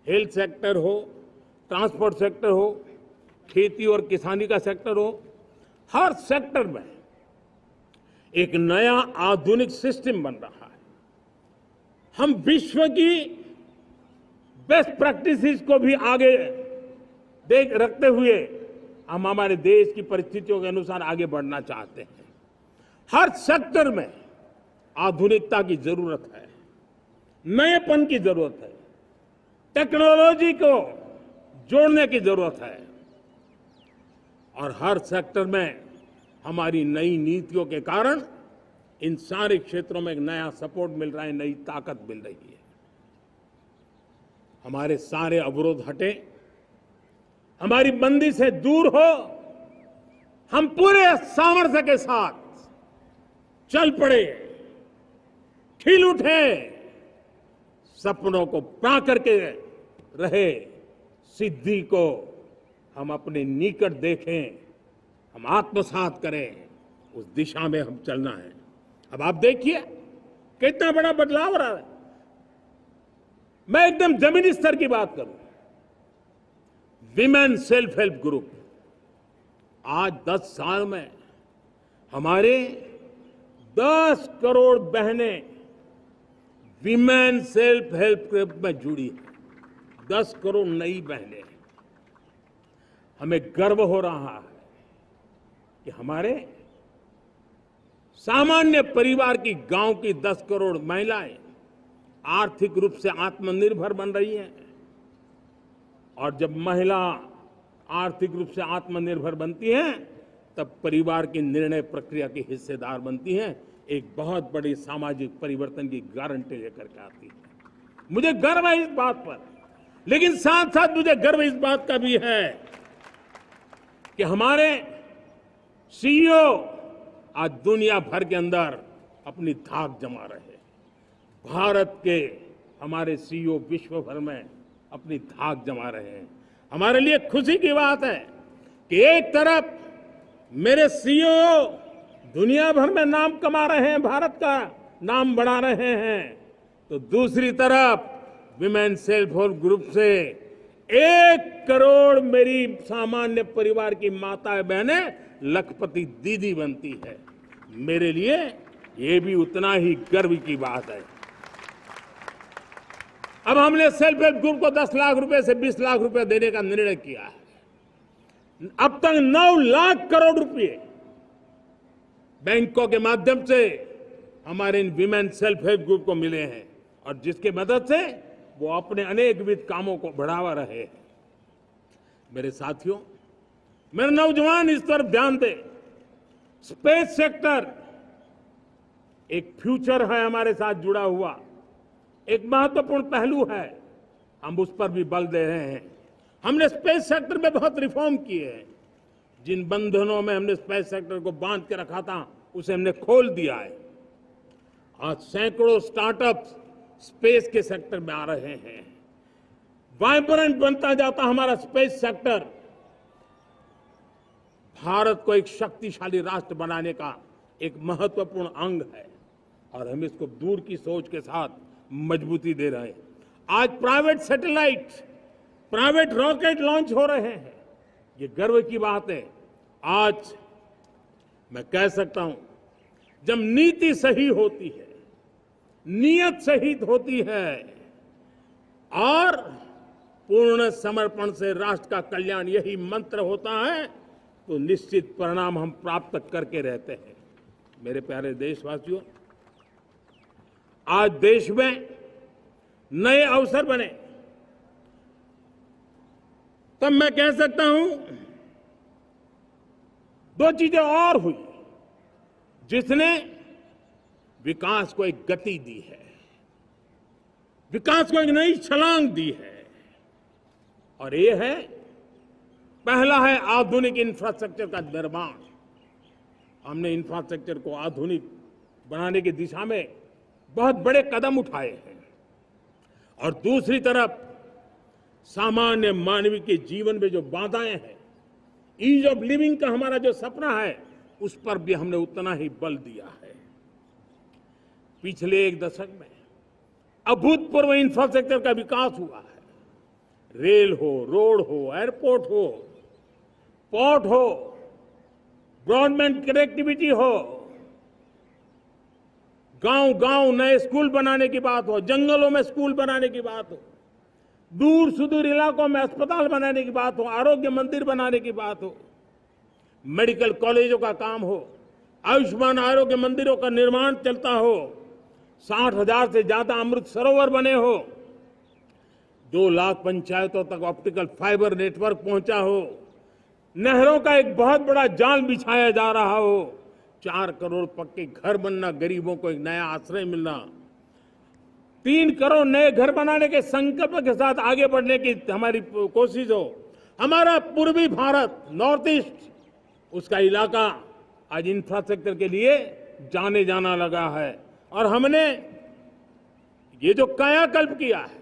हेल्थ सेक्टर हो, ट्रांसपोर्ट सेक्टर हो, खेती और किसानी का सेक्टर हो, हर सेक्टर में एक नया आधुनिक सिस्टम बन रहा है। हम विश्व की बेस्ट प्रैक्टिसेस को भी आगे देख रखते हुए हम हमारे देश की परिस्थितियों के अनुसार आगे बढ़ना चाहते हैं। हर सेक्टर में आधुनिकता की जरूरत है, नएपन की जरूरत है, टेक्नोलॉजी को जोड़ने की जरूरत है और हर सेक्टर में हमारी नई नीतियों के कारण इन सारे क्षेत्रों में एक नया सपोर्ट मिल रहा है, नई ताकत मिल रही है। हमारे सारे अवरोध हटे, हमारी बंदी से दूर हो, हम पूरे सामर्थ्य के साथ चल पड़े, खिल उठे, सपनों को पा करके रहे, सिद्धि को हम अपने निकट देखें, हम आत्मसात करें, उस दिशा में हम चलना है। अब आप देखिए कितना बड़ा बदलाव रहा है। मैं एकदम जमीनी स्तर की बात करूं, विमेन सेल्फ हेल्प ग्रुप आज 10 साल में हमारे 10 करोड़ बहनें वीमेन सेल्फ हेल्प ग्रुप में जुड़ी है। 10 करोड़ नई बहनें हैं। हमें गर्व हो रहा है कि हमारे सामान्य परिवार की गांव की 10 करोड़ महिलाएं आर्थिक रूप से आत्मनिर्भर बन रही हैं। और जब महिला आर्थिक रूप से आत्मनिर्भर बनती हैं, तब परिवार की निर्णय प्रक्रिया की हिस्सेदार बनती हैं, एक बहुत बड़ी सामाजिक परिवर्तन की गारंटी लेकर के आती है। मुझे गर्व है इस बात पर, लेकिन साथ साथ मुझे गर्व इस बात का भी है कि हमारे सीईओ आज दुनिया भर के अंदर अपनी धाक जमा रहे हैं। भारत के हमारे सीईओ विश्व भर में अपनी धाक जमा रहे हैं। हमारे लिए खुशी की बात है कि एक तरफ मेरे सीईओ दुनिया भर में नाम कमा रहे हैं, भारत का नाम बढ़ा रहे हैं, तो दूसरी तरफ विमेन सेल्फ हेल्प ग्रुप से 1 करोड़ मेरी सामान्य परिवार की माताएं बहनें लखपति दीदी बनती है। मेरे लिए ये भी उतना ही गर्व की बात है। अब हमने सेल्फ हेल्प ग्रुप को 10 लाख रुपए से 20 लाख रुपए देने का निर्णय किया है। अब तक 9 लाख करोड़ रुपए बैंकों के माध्यम से हमारे इन विमेन सेल्फ हेल्प ग्रुप को मिले हैं, और जिसकी मदद से वो अपने अनेकविध कामों को बढ़ावा रहे हैं। मेरे साथियों, मेरे नौजवान इस तरफ ध्यान दें। स्पेस सेक्टर एक फ्यूचर है हमारे साथ जुड़ा हुआ, एक महत्वपूर्ण पहलू है। हम उस पर भी बल दे रहे हैं। हमने स्पेस सेक्टर में बहुत रिफॉर्म किए हैं। जिन बंधनों में हमने स्पेस सेक्टर को बांध के रखा था, उसे हमने खोल दिया है। आज सैकड़ों स्टार्टअप्स स्पेस के सेक्टर में आ रहे हैं। वाइब्रेंट बनता जाता हमारा स्पेस सेक्टर भारत को एक शक्तिशाली राष्ट्र बनाने का एक महत्वपूर्ण अंग है, और हम इसको दूर की सोच के साथ मजबूती दे रहे हैं। आज private satellite, private rocket launch हो रहे हैं। ये गर्व की बात है। आज मैं कह सकता हूं, जब नीति सही होती है, नियत सही होती है और पूर्ण समर्पण से राष्ट्र का कल्याण यही मंत्र होता है, तो निश्चित परिणाम हम प्राप्त करके रहते हैं। मेरे प्यारे देशवासियों, आज देश में नए अवसर बने, तब मैं कह सकता हूं 2 चीजें और हुई जिसने विकास को एक गति दी है, विकास को एक नई छलांग दी है। और ये है, पहला है आधुनिक इंफ्रास्ट्रक्चर का निर्माण। हमने इंफ्रास्ट्रक्चर को आधुनिक बनाने की दिशा में बहुत बड़े कदम उठाए हैं। और दूसरी तरफ सामान्य मानवीय के जीवन में जो बाधाएं हैं, ईज ऑफ लिविंग का हमारा जो सपना है, उस पर भी हमने उतना ही बल दिया है। पिछले 1 दशक में अभूतपूर्व इंफ्रास्ट्रक्चर का विकास हुआ है। रेल हो, रोड हो, एयरपोर्ट हो, पोर्ट हो, ब्रॉडबैंड कनेक्टिविटी हो, गांव-गांव नए स्कूल बनाने की बात हो, जंगलों में स्कूल बनाने की बात हो, दूर सुदूर इलाकों में अस्पताल बनाने की बात हो, आरोग्य मंदिर बनाने की बात हो, मेडिकल कॉलेजों का काम हो, आयुष्मान आरोग्य मंदिरों का निर्माण चलता हो, 60,000 से ज्यादा अमृत सरोवर बने हो, 2 लाख पंचायतों तक ऑप्टिकल फाइबर नेटवर्क पहुंचा हो, नहरों का एक बहुत बड़ा जाल बिछाया जा रहा हो, 4 करोड़ पक्के घर बनना, गरीबों को एक नया आश्रय मिलना, 3 करोड़ नए घर बनाने के संकल्प के साथ आगे बढ़ने की हमारी कोशिश हो। हमारा पूर्वी भारत, नॉर्थ ईस्ट, उसका इलाका आज इंफ्रास्ट्रक्चर के लिए जाने जाना लगा है। और हमने ये जो कायाकल्प किया है,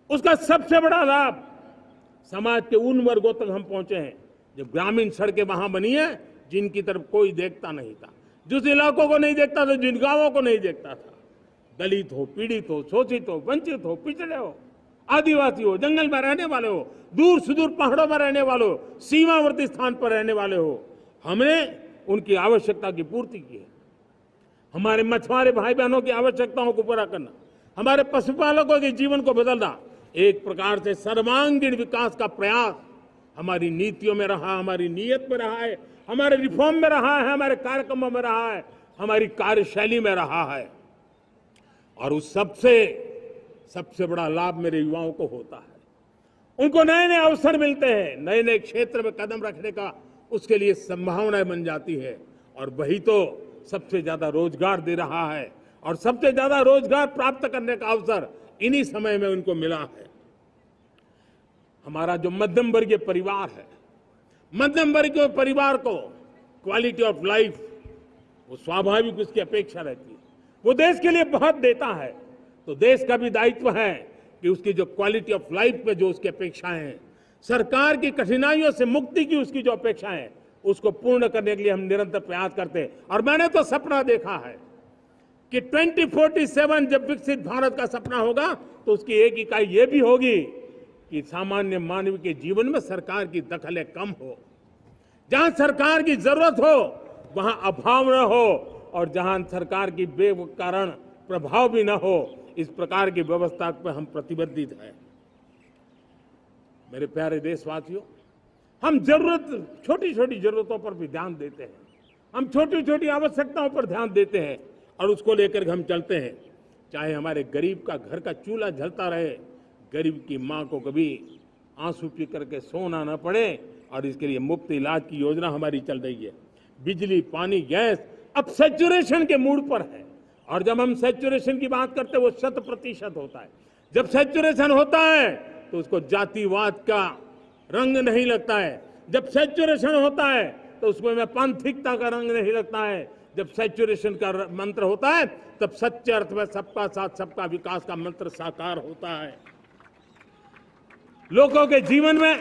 उसका सबसे बड़ा लाभ समाज के उन वर्गों तक हम पहुंचे हैं जो ग्रामीण सड़कें वहां बनी है जिनकी तरफ कोई देखता नहीं था, जिस इलाकों को नहीं देखता था, जिन गांवों को नहीं देखता था। दलित हो, पीड़ित हो, शोषित हो, वंचित हो, पिछड़े हो, आदिवासी हो, जंगल में रहने वाले हो, दूर सुदूर पहाड़ों में रहने वाले हो, सीमावर्ती स्थान पर रहने वाले हो, हमने उनकी आवश्यकता की पूर्ति की है। हमारे मछुआरे भाई बहनों की आवश्यकताओं को पूरा करना, हमारे पशुपालकों के जीवन को बदलना, एक प्रकार से सर्वांगीण विकास का प्रयास हमारी नीतियों में रहा, हमारी नीयत में रहा है, हमारे रिफॉर्म में रहा है, हमारे कार्यक्रमों में रहा है, हमारी कार्यशैली में रहा है। और उस सबसे बड़ा लाभ मेरे युवाओं को होता है। उनको नए नए अवसर मिलते हैं, नए नए क्षेत्र में कदम रखने का उसके लिए संभावनाएं बन जाती है, और वही तो सबसे ज्यादा रोजगार दे रहा है। और सबसे ज्यादा रोजगार प्राप्त करने का अवसर इन्हीं समय में उनको मिला है। हमारा जो मध्यम वर्गीय परिवार है, मध्यम वर्गीय परिवार को क्वालिटी ऑफ लाइफ, वो स्वाभाविक उसकी अपेक्षा रहती है। वो देश के लिए बहुत देता है, तो देश का भी दायित्व है कि उसकी जो क्वालिटी ऑफ लाइफ पे जो उसकी अपेक्षाएं हैं, सरकार की कठिनाइयों से मुक्ति की उसकी जो अपेक्षाएं हैं, उसको पूर्ण करने के लिए हम निरंतर प्रयास करते हैं। और मैंने तो सपना देखा है कि 2047 जब विकसित भारत का सपना होगा, तो उसकी एक इकाई ये भी होगी कि सामान्य मानव के जीवन में सरकार की दखलें कम हो, जहां सरकार की जरूरत हो वहां अभाव न हो, और जहां सरकार की बेकारण प्रभाव भी न हो, इस प्रकार की व्यवस्था पर हम प्रतिबद्ध हैं। मेरे प्यारे देशवासियों, हम छोटी छोटी जरूरतों पर भी ध्यान देते हैं, हम छोटी छोटी आवश्यकताओं पर ध्यान देते हैं और उसको लेकर हम चलते हैं। चाहे हमारे गरीब का घर का चूल्हा जलता रहे, गरीब की मां को कभी आंसू पी करके सोना न पड़े, और इसके लिए मुफ्त इलाज की योजना हमारी चल रही है। बिजली, पानी, गैस अब सैचुरेशन के मूड पर है, और जब हम सैचुरेशन की बात करते हैं वो 100% होता है। जब सैचुरेशन होता है तो उसको जातिवाद का रंग नहीं लगता है। जब सैचुरेशन होता है तो उसमें पांथिकता का रंग नहीं लगता है। जब सैचुरेशन का मंत्र होता है तब सच्चे अर्थ में सबका साथ सबका विकास का मंत्र साकार होता है। लोगों के जीवन में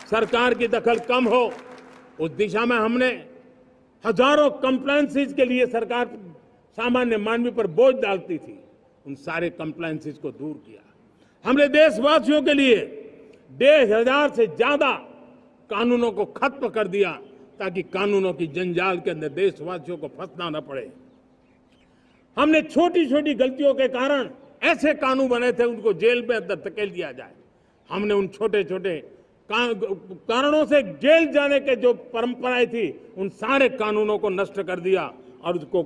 सरकार की दखल कम हो, उस दिशा में हमने हजारों कंप्लायंसेस के लिए सरकार सामान्य मानवी पर बोझ डालती थी, उन सारे कंप्लायंसेस को दूर किया। हमने देशवासियों के लिए 1,500 से ज्यादा कानूनों को खत्म कर दिया, ताकि कानूनों की जंजाल के अंदर देशवासियों को फंसना न पड़े। हमने छोटी छोटी गलतियों के कारण ऐसे कानून बने थे उनको जेल में अंदर धकेल दिया जाए। हमने उन छोटे छोटे कारणों से जेल जाने के जो परंपराएं थी, उन सारे कानूनों को नष्ट कर दिया और उसको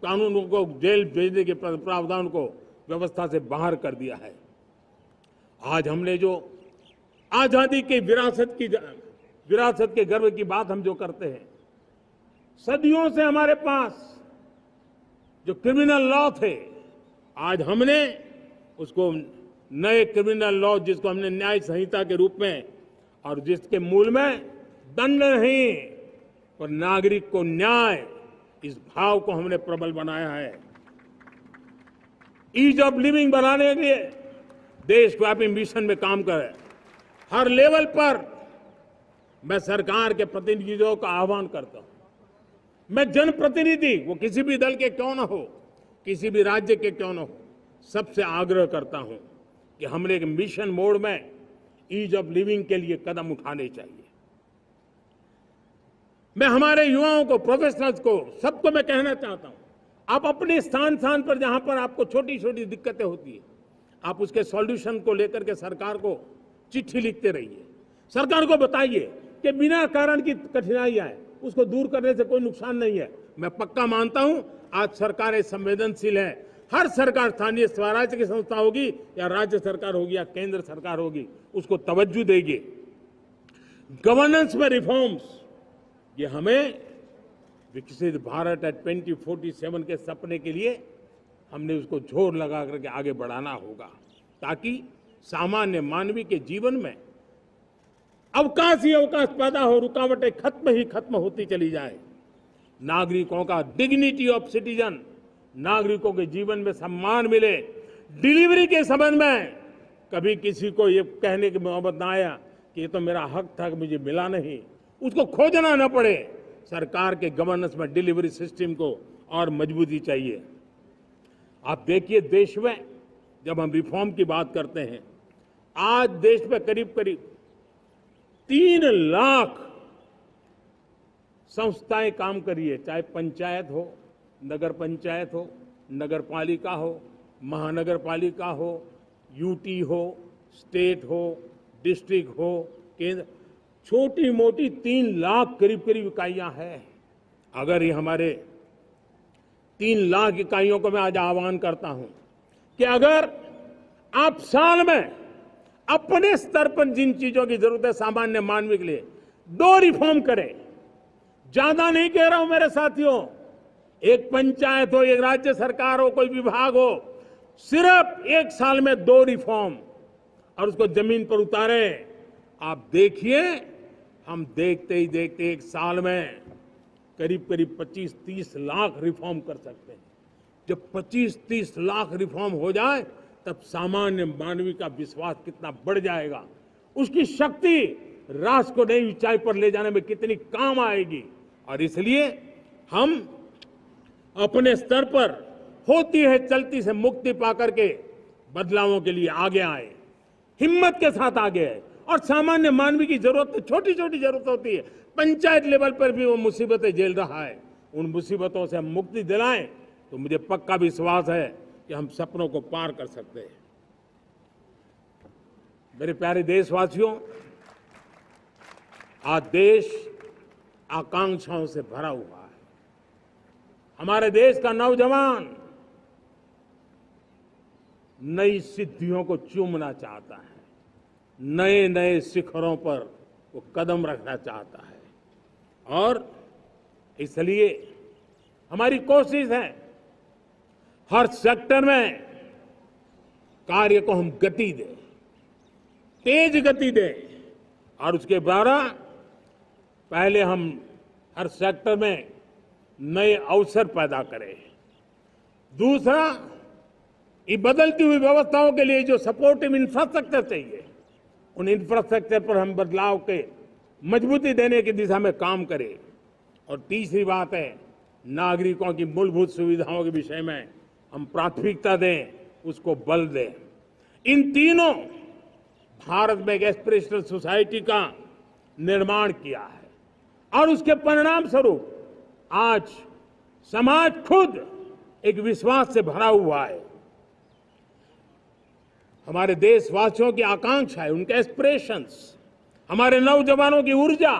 कानूनों को जेल भेजने के प्रावधान को व्यवस्था से बाहर कर दिया है। आज हमने जो आजादी की विरासत के गर्व की बात हम जो करते हैं, सदियों से हमारे पास जो क्रिमिनल लॉ थे, आज हमने उसको नए क्रिमिनल लॉ, जिसको हमने न्याय संहिता के रूप में, और जिसके मूल में दंड नहीं पर नागरिक को न्याय, इस भाव को हमने प्रबल बनाया है। ईज ऑफ लिविंग बनाने के लिए देशव्यापी मिशन में काम कर हर लेवल पर मैं सरकार के प्रतिनिधियों का आह्वान करता हूं। मैं जनप्रतिनिधि, वो किसी भी दल के क्यों न हो, किसी भी राज्य के क्यों न हो, सबसे आग्रह करता हूं कि हमने एक मिशन मोड में ईज ऑफ लिविंग के लिए कदम उठाने चाहिए। मैं हमारे युवाओं को, प्रोफेशनल्स को, सबको मैं कहना चाहता हूं, आप अपने स्थान पर जहां पर आपको छोटी छोटी दिक्कतें होती है, आप उसके सॉल्यूशन को लेकर के सरकार को चिट्ठी लिखते रहिए। सरकार को बताइए कि बिना कारण की कठिनाई आए उसको दूर करने से कोई नुकसान नहीं है। मैं पक्का मानता हूं आज सरकारें संवेदनशील है। हर सरकार, स्थानीय स्वराज्य की संस्था होगी या राज्य सरकार होगी या केंद्र सरकार होगी, उसको तवज्जो देगी। गवर्नेंस में रिफॉर्म्स, ये हमें विकसित भारत 2047 के सपने के लिए हमने उसको जोर लगा करके आगे बढ़ाना होगा, ताकि सामान्य मानवी के जीवन में अवकाश ही अवकाश पैदा हो, रुकावटें खत्म होती चली जाए। नागरिकों का डिग्निटी ऑफ सिटीजन, नागरिकों के जीवन में सम्मान मिले। डिलीवरी के संबंध में कभी किसी को ये कहने की मोहब्बत ना आया कि ये तो मेरा हक था कि मुझे मिला नहीं, उसको खोजना न पड़े। सरकार के गवर्नेंस में डिलीवरी सिस्टम को और मजबूती चाहिए। आप देखिए, देश में जब हम रिफॉर्म की बात करते हैं, आज देश में करीब 3 लाख संस्थाएं काम कर रही है, चाहे पंचायत हो, नगर पंचायत हो, नगर पालिका हो, महानगर पालिका हो, यूटी हो, स्टेट हो, डिस्ट्रिक्ट हो, केंद्र, छोटी मोटी 3 लाख करीब करीब इकाइयां हैं। अगर ये हमारे 3 लाख इकाइयों को मैं आज आह्वान करता हूं कि अगर आप साल में अपने स्तर पर जिन चीजों की जरूरत है सामान्य मानव के लिए 2 रिफॉर्म करें। ज्यादा नहीं कह रहा हूं मेरे साथियों, एक पंचायत हो, एक राज्य सरकार हो, कोई विभाग हो, सिर्फ 1 साल में 2 रिफॉर्म और उसको जमीन पर उतारें। आप देखिए, हम देखते ही देखते 1 साल में करीब करीब 25-30 लाख रिफॉर्म कर सकते हैं। जब 25-30 लाख रिफॉर्म हो जाए तब सामान्य मानवीय का विश्वास कितना बढ़ जाएगा, उसकी शक्ति राष्ट्र को नई ऊंचाई पर ले जाने में कितनी काम आएगी। और इसलिए हम अपने स्तर पर होती है चलती से मुक्ति पाकर के बदलावों के लिए आगे आए, हिम्मत के साथ आगे आए। और सामान्य मानवीय की जरूरत, छोटी छोटी जरूरत होती है, पंचायत लेवल पर भी वो मुसीबतें झेल रहा है, उन मुसीबतों से हम मुक्ति दिलाएं तो मुझे पक्का विश्वास है कि हम सपनों को पार कर सकते हैं। मेरे प्यारे देशवासियों, आज देश आकांक्षाओं से भरा हुआ है। हमारे देश का नौजवान नई सिद्धियों को चूमना चाहता है, नए नए शिखरों पर वो कदम रखना चाहता है। और इसलिए हमारी कोशिश है हर सेक्टर में कार्य को हम गति दें, तेज गति दें। और उसके द्वारा पहले हम हर सेक्टर में नए अवसर पैदा करें। दूसरा, ये बदलती हुई व्यवस्थाओं के लिए जो सपोर्टिव इंफ्रास्ट्रक्चर चाहिए, उन इंफ्रास्ट्रक्चर पर हम बदलाव के मजबूती देने की दिशा में काम करें। और तीसरी बात है, नागरिकों की मूलभूत सुविधाओं के विषय में हम प्राथमिकता दें, उसको बल दें। इन तीनों भारत में एक एस्पिरेशनल सोसाइटी का निर्माण किया है और उसके परिणाम स्वरूप आज समाज खुद एक विश्वास से भरा हुआ है। हमारे देशवासियों की आकांक्षा है, उनके एस्पिरेशंस, हमारे नौजवानों की ऊर्जा,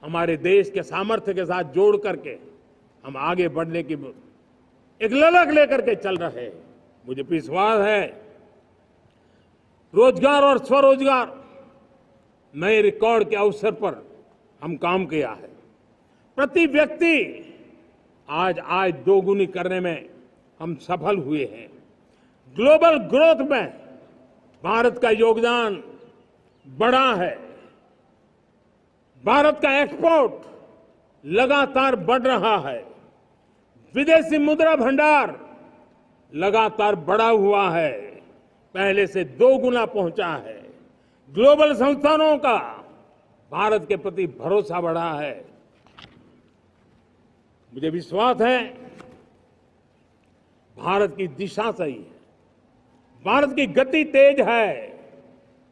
हमारे देश के सामर्थ्य के साथ जोड़ करके हम आगे बढ़ने की एक ललक लेकर के चल रहे हैं। मुझे विश्वास है रोजगार और स्वरोजगार नए रिकॉर्ड के अवसर पर हम काम किया है। प्रति व्यक्ति आज आय दोगुनी करने में हम सफल हुए हैं। ग्लोबल ग्रोथ में भारत का योगदान बड़ा है। भारत का एक्सपोर्ट लगातार बढ़ रहा है। विदेशी मुद्रा भंडार लगातार बढ़ा हुआ है, पहले से 2 गुना पहुंचा है। ग्लोबल संस्थानों का भारत के प्रति भरोसा बढ़ा है। मुझे विश्वास है भारत की दिशा सही है, भारत की गति तेज है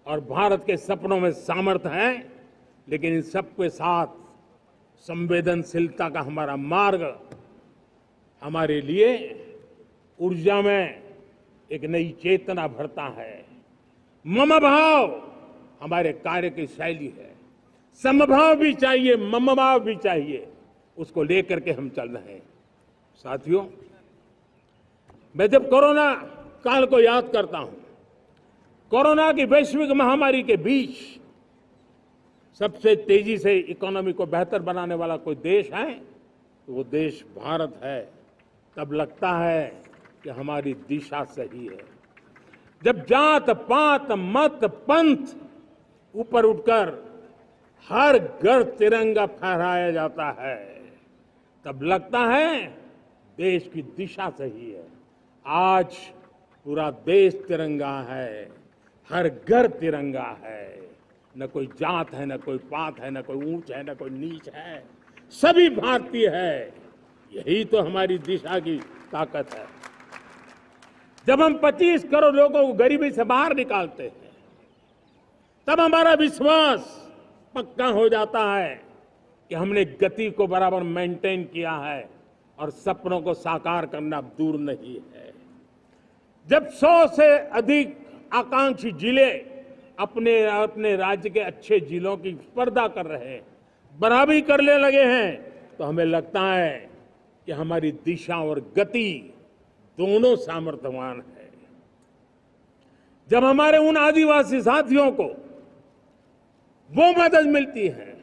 और भारत के सपनों में सामर्थ्य है। लेकिन इन सबके साथ संवेदनशीलता का हमारा मार्ग हमारे लिए ऊर्जा में एक नई चेतना भरता है। मम भाव हमारे कार्य की शैली है। समभाव भी चाहिए, मम भाव भी चाहिए, उसको लेकर के हम चल रहे हैं। साथियों, मैं जब कोरोना काल को याद करता हूं, कोरोना की वैश्विक महामारी के बीच सबसे तेजी से इकोनॉमी को बेहतर बनाने वाला कोई देश है तो वो देश भारत है। तब लगता है कि हमारी दिशा सही है। जब जात पात मत पंथ ऊपर उठकर हर घर तिरंगा फहराया जाता है, तब लगता है देश की दिशा सही है। आज पूरा देश तिरंगा है, हर घर तिरंगा है। न कोई जात है, न कोई पात है, न कोई ऊंच है, न कोई नीच है, सभी भारतीय है। यही तो हमारी दिशा की ताकत है। जब हम 25 करोड़ लोगों को गरीबी से बाहर निकालते हैं, तब हमारा विश्वास पक्का हो जाता है कि हमने गति को बराबर मेंटेन किया है, और सपनों को साकार करना अब दूर नहीं है। जब 100 से अधिक आकांक्षी जिले अपने अपने राज्य के अच्छे जिलों की स्पर्धा कर रहे हैं, बराबरी करने लगे हैं, तो हमें लगता है कि हमारी दिशा और गति दोनों सामर्थ्यवान है। जब हमारे उन आदिवासी साथियों को वो मदद मिलती है,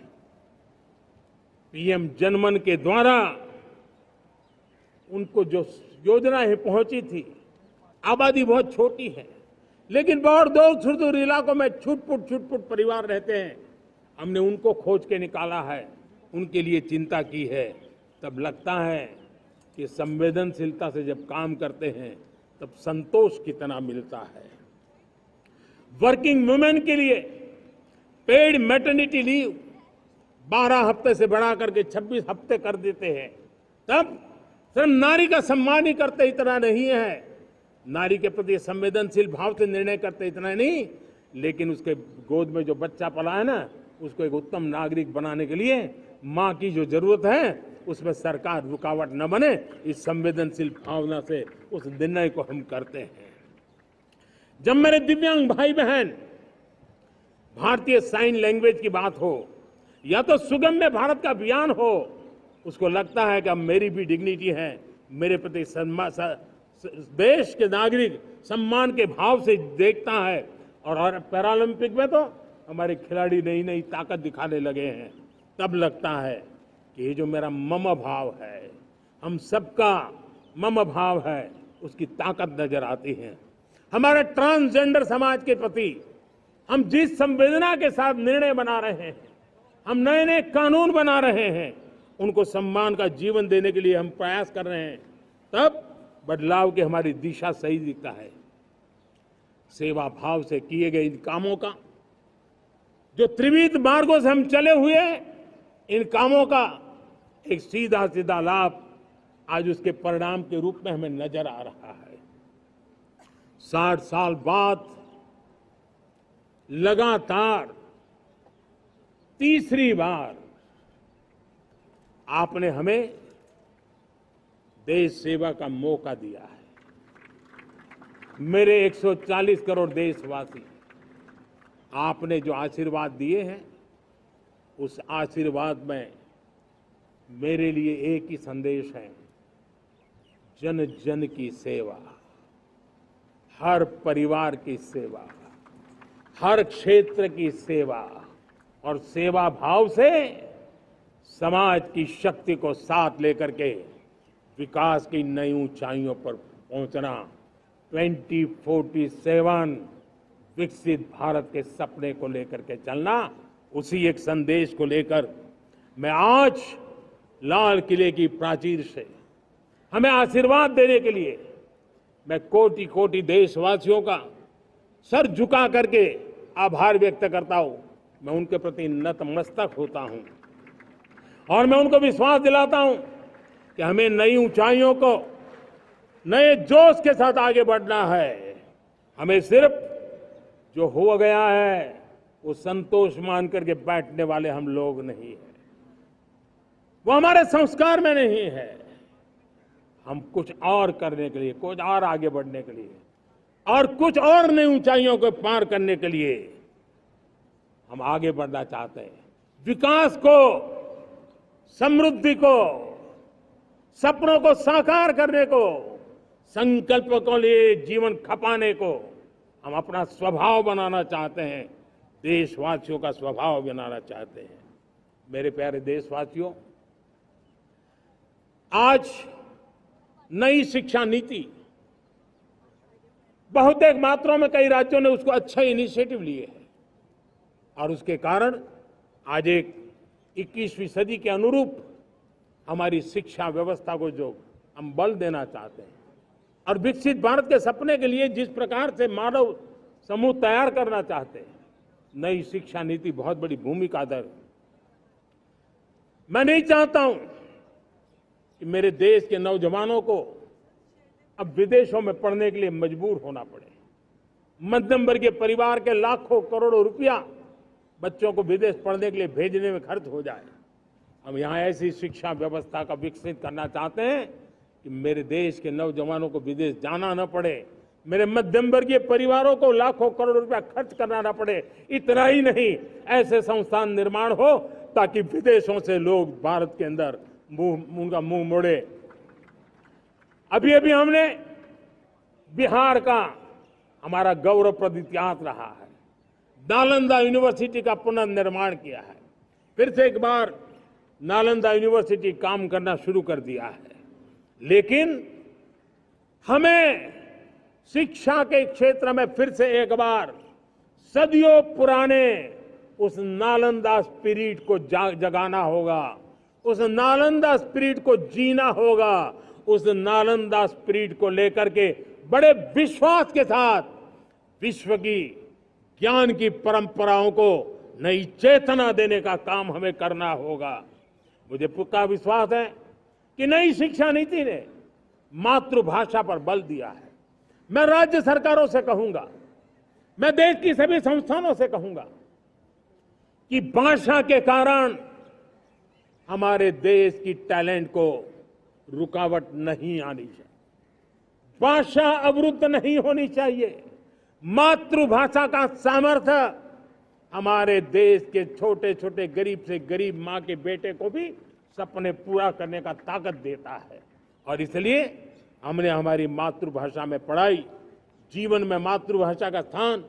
पीएम जनमन के द्वारा उनको जो योजनाएं पहुंची थी, आबादी बहुत छोटी है, लेकिन बहुत दूर सुदूर इलाकों में छुटपुट परिवार रहते हैं, हमने उनको खोज के निकाला है, उनके लिए चिंता की है। तब लगता है कि संवेदनशीलता से जब काम करते हैं तब संतोष कितना मिलता है। वर्किंग वुमेन के लिए पेड मैटरनिटी लीव 12 हफ्ते से बढ़ा करके 26 हफ्ते कर देते हैं। तब सिर्फ नारी का सम्मान ही करते इतना नहीं है, नारी के प्रति संवेदनशील भाव से निर्णय करते इतना नहीं, लेकिन उसके गोद में जो बच्चा पला है ना, उसको एक उत्तम नागरिक बनाने के लिए मां की जो जरूरत है उसमें सरकार रुकावट न बने, इस संवेदनशील भावना से उस निर्णय को हम करते हैं। जब मेरे दिव्यांग भाई बहन भारतीय साइन लैंग्वेज की बात हो या तो सुगम्य भारत का अभियान हो, उसको लगता है कि अब मेरी भी डिग्निटी है, मेरे प्रति देश के नागरिक सम्मान के भाव से देखता है। और पैरालंपिक में तो हमारे खिलाड़ी नई नई ताकत दिखाने लगे हैं। तब लगता है कि ये जो मेरा मम भाव है, हम सबका मम भाव है, उसकी ताकत नजर आती है। हमारे ट्रांसजेंडर समाज के प्रति हम जिस संवेदना के साथ निर्णय बना रहे हैं, हम नए नए कानून बना रहे हैं, उनको सम्मान का जीवन देने के लिए हम प्रयास कर रहे हैं, तब बदलाव की हमारी दिशा सही दिखता है। सेवा भाव से किए गए इन कामों का, जो त्रिविध मार्गों से हम चले हुए, इन कामों का एक सीधा सीधा लाभ आज उसके परिणाम के रूप में हमें नजर आ रहा है। 60 साल बाद लगातार तीसरी बार आपने हमें देश सेवा का मौका दिया है। मेरे 140 करोड़ देशवासी, आपने जो आशीर्वाद दिए हैं, उस आशीर्वाद में मेरे लिए एक ही संदेश है, जन जन की सेवा, हर परिवार की सेवा, हर क्षेत्र की सेवा, और सेवा भाव से समाज की शक्ति को साथ लेकर के विकास की नई ऊंचाइयों पर पहुंचना। 2047 विकसित भारत के सपने को लेकर के चलना, उसी एक संदेश को लेकर मैं आज लाल किले की प्राचीर से हमें आशीर्वाद देने के लिए मैं कोटि कोटि देशवासियों का सर झुका करके आभार व्यक्त करता हूं। मैं उनके प्रति नतमस्तक होता हूं और मैं उनको विश्वास दिलाता हूं कि हमें नई ऊंचाइयों को नए जोश के साथ आगे बढ़ना है। हमें सिर्फ जो हो गया है वो संतोष मान करके बैठने वाले हम लोग नहीं हैं, वो हमारे संस्कार में नहीं है। हम कुछ और करने के लिए, कुछ और आगे बढ़ने के लिए और कुछ और नई ऊंचाइयों को पार करने के लिए हम आगे बढ़ना चाहते हैं। विकास को, समृद्धि को, सपनों को साकार करने को, संकल्प को लिए जीवन खपाने को हम अपना स्वभाव बनाना चाहते हैं, देशवासियों का स्वभाव बनाना चाहते हैं। मेरे प्यारे देशवासियों, आज नई शिक्षा नीति बहुतेक मात्रा में कई राज्यों ने उसको अच्छा इनिशिएटिव लिए है और उसके कारण आज एक 21वीं सदी के अनुरूप हमारी शिक्षा व्यवस्था को जो हम बल देना चाहते हैं और विकसित भारत के सपने के लिए जिस प्रकार से मानव समूह तैयार करना चाहते हैं, नई शिक्षा नीति बहुत बड़ी भूमिका अदा। मैं नहीं चाहता हूं कि मेरे देश के नौजवानों को अब विदेशों में पढ़ने के लिए मजबूर होना पड़े। मध्यम वर्गीय परिवार के लाखों करोड़ों रुपया बच्चों को विदेश पढ़ने के लिए भेजने में खर्च हो जाए। हम यहाँ ऐसी शिक्षा व्यवस्था का विकसित करना चाहते हैं कि मेरे देश के नौजवानों को विदेश जाना न पड़े, मेरे मध्यम वर्गीय परिवारों को लाखों करोड़ रुपया खर्च करना न पड़े। इतना ही नहीं, ऐसे संस्थान निर्माण हो ताकि विदेशों से लोग भारत के अंदर उनका मुंह मोड़े। अभी अभी हमने बिहार का हमारा गौरवप्रद इतिहास रहा है, नालंदा यूनिवर्सिटी का पुनर्निर्माण किया है। फिर से एक बार नालंदा यूनिवर्सिटी काम करना शुरू कर दिया है। लेकिन हमें शिक्षा के क्षेत्र में फिर से एक बार सदियों पुराने उस नालंदा स्पिरिट को जगाना होगा, उस नालंदा स्पिरिट को जीना होगा, उस नालंदा स्पिरिट को लेकर के बड़े विश्वास के साथ विश्व की ज्ञान की परंपराओं को नई चेतना देने का काम हमें करना होगा। मुझे पक्का विश्वास है कि नई शिक्षा नीति ने मातृभाषा पर बल दिया है। मैं राज्य सरकारों से कहूंगा, मैं देश की सभी संस्थानों से कहूंगा कि भाषा के कारण हमारे देश की टैलेंट को रुकावट नहीं आनी चाहिए, भाषा अवरुद्ध नहीं होनी चाहिए। मातृभाषा का सामर्थ्य हमारे देश के छोटे छोटे गरीब से गरीब मां के बेटे को भी सपने पूरा करने का ताकत देता है। और इसलिए हमने हमारी मातृभाषा में पढ़ाई, जीवन में मातृभाषा का स्थान,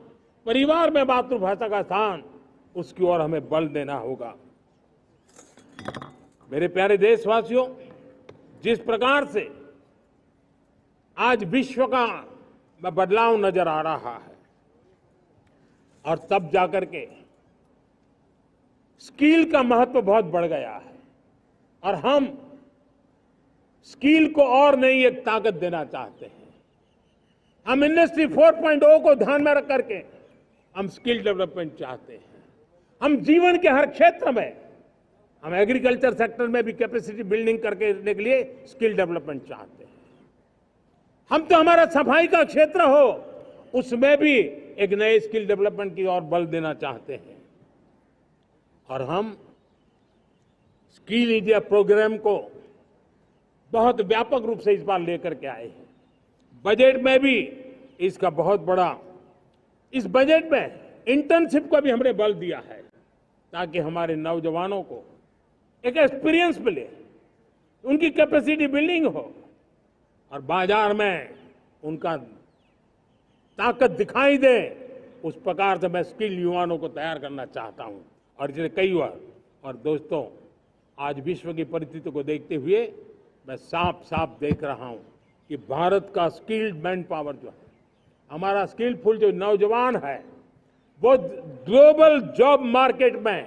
परिवार में मातृभाषा का स्थान, उसकी ओर हमें बल देना होगा। मेरे प्यारे देशवासियों, जिस प्रकार से आज विश्व का बदलाव नजर आ रहा है और तब जाकर के स्किल का महत्व बहुत बढ़ गया है और हम स्किल को और नई एक ताकत देना चाहते हैं। हम इंडस्ट्री 4.0 को ध्यान में रख करके हम स्किल डेवलपमेंट चाहते हैं। हम जीवन के हर क्षेत्र में, हम एग्रीकल्चर सेक्टर में भी कैपेसिटी बिल्डिंग करने के लिए स्किल डेवलपमेंट चाहते हैं। हम तो हमारा सफाई का क्षेत्र हो, उसमें भी एक नए स्किल डेवलपमेंट की ओर बल देना चाहते हैं। और हम स्किल इंडिया प्रोग्राम को बहुत व्यापक रूप से इस बार लेकर के आए हैं। बजट में भी इसका बहुत बड़ा, इस बजट में इंटर्नशिप को भी हमने बल दिया है ताकि हमारे नौजवानों को एक एक्सपीरियंस मिले, उनकी कैपेसिटी बिल्डिंग हो और बाजार में उनका ताकत दिखाई दे। उस प्रकार से मैं स्किल युवाओं को तैयार करना चाहता हूं। और इसलिए कई बार, और दोस्तों, आज विश्व की परिस्थिति को देखते हुए मैं साफ साफ देख रहा हूं कि भारत का स्किल्ड मैन पावर जो है, हमारा स्किलफुल जो नौजवान है, वो ग्लोबल जॉब मार्केट में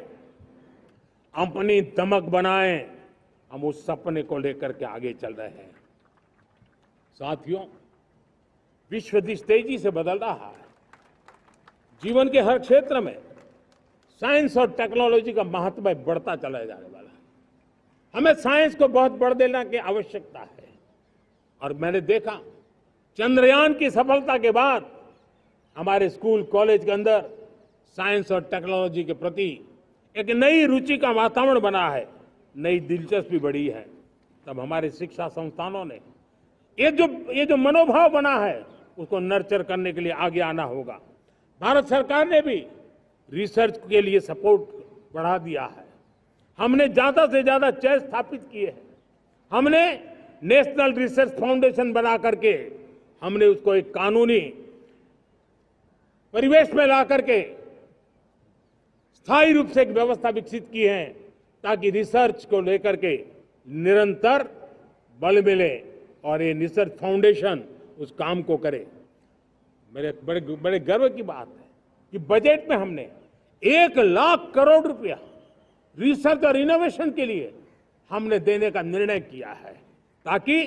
अपनी दमक बनाए। हम उस सपने को लेकर के आगे चल रहे हैं। साथियों, विश्व जिस तेजी से बदल रहा है, जीवन के हर क्षेत्र में साइंस और टेक्नोलॉजी का महत्व बढ़ता चला जाने वाला है। हमें साइंस को बहुत बढ़ देने की आवश्यकता है। और मैंने देखा चंद्रयान की सफलता के बाद हमारे स्कूल कॉलेज के अंदर साइंस और टेक्नोलॉजी के प्रति एक नई रुचि का वातावरण बना है, नई दिलचस्पी बढ़ी है। तब हमारे शिक्षा संस्थानों ने ये जो मनोभाव बना है, उसको नर्चर करने के लिए आगे आना होगा। भारत सरकार ने भी रिसर्च के लिए सपोर्ट बढ़ा दिया है। हमने ज्यादा से ज्यादा चेयर स्थापित किए हैं। हमने नेशनल रिसर्च फाउंडेशन बना करके हमने उसको एक कानूनी परिवेश में ला करके स्थायी रूप से एक व्यवस्था विकसित की है ताकि रिसर्च को लेकर के निरंतर बल मिले और ये रिसर्च फाउंडेशन उस काम को करे। मेरे बड़े गर्व की बात है कि बजट में हमने 1 लाख करोड़ रुपया रिसर्च और इनोवेशन के लिए हमने देने का निर्णय किया है ताकि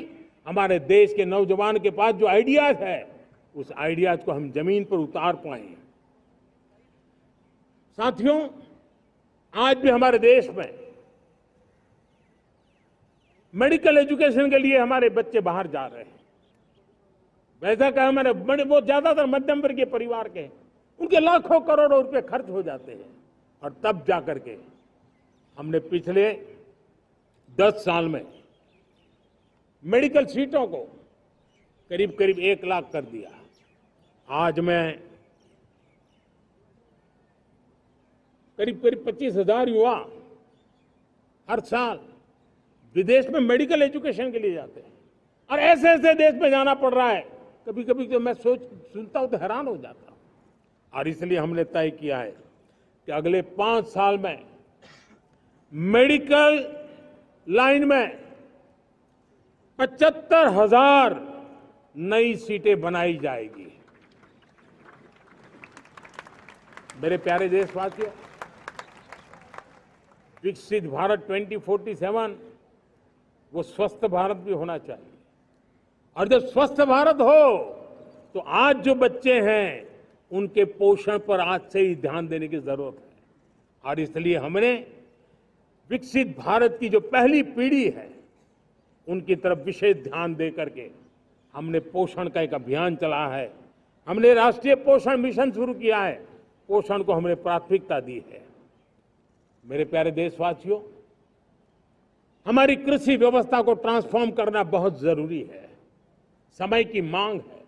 हमारे देश के नौजवान के पास जो आइडियाज है, उस आइडियाज को हम जमीन पर उतार पाए। साथियों, आज भी हमारे देश में मेडिकल एजुकेशन के लिए हमारे बच्चे बाहर जा रहे हैं। वैसा कहा मैंने, वो ज्यादातर मध्यम वर्गीय परिवार के, उनके लाखों करोड़ों रुपए खर्च हो जाते हैं। और तब जाकर के हमने पिछले 10 साल में मेडिकल सीटों को करीब करीब 1 लाख कर दिया। आज मैं करीब करीब 25,000 युवा हर साल विदेश में मेडिकल एजुकेशन के लिए जाते हैं, और ऐसे ऐसे देश में जाना पड़ रहा है, कभी कभी तो मैं सुनता हूं तो हैरान हो जाता हूं। और इसलिए हमने तय किया है कि अगले 5 साल में मेडिकल लाइन में 75,000 नई सीटें बनाई जाएगी। मेरे प्यारे देशवासियों, विकसित भारत 2047 वो स्वस्थ भारत भी होना चाहिए, और जब स्वस्थ भारत हो तो आज जो बच्चे हैं उनके पोषण पर आज से ही ध्यान देने की जरूरत है। और इसलिए हमने विकसित भारत की जो पहली पीढ़ी है उनकी तरफ विशेष ध्यान दे करके हमने पोषण का एक अभियान चला है। हमने राष्ट्रीय पोषण मिशन शुरू किया है, पोषण को हमने प्राथमिकता दी है। मेरे प्यारे देशवासियों, हमारी कृषि व्यवस्था को ट्रांसफॉर्म करना बहुत जरूरी है, समय की मांग है।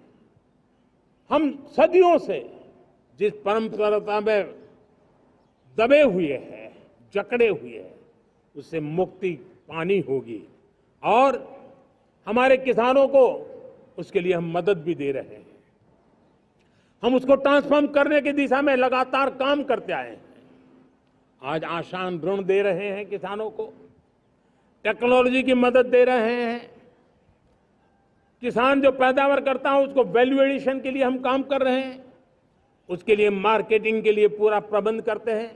हम सदियों से जिस परंपरा में दबे हुए हैं, जकड़े हुए हैं, उससे मुक्ति पानी होगी, और हमारे किसानों को उसके लिए हम मदद भी दे रहे हैं। हम उसको ट्रांसफॉर्म करने की दिशा में लगातार काम करते आए हैं। आज आसान ऋण दे रहे हैं किसानों को, टेक्नोलॉजी की मदद दे रहे हैं। किसान जो पैदावार करता है उसको वैल्यू एडिशन के लिए हम काम कर रहे हैं, उसके लिए मार्केटिंग के लिए पूरा प्रबंध करते हैं,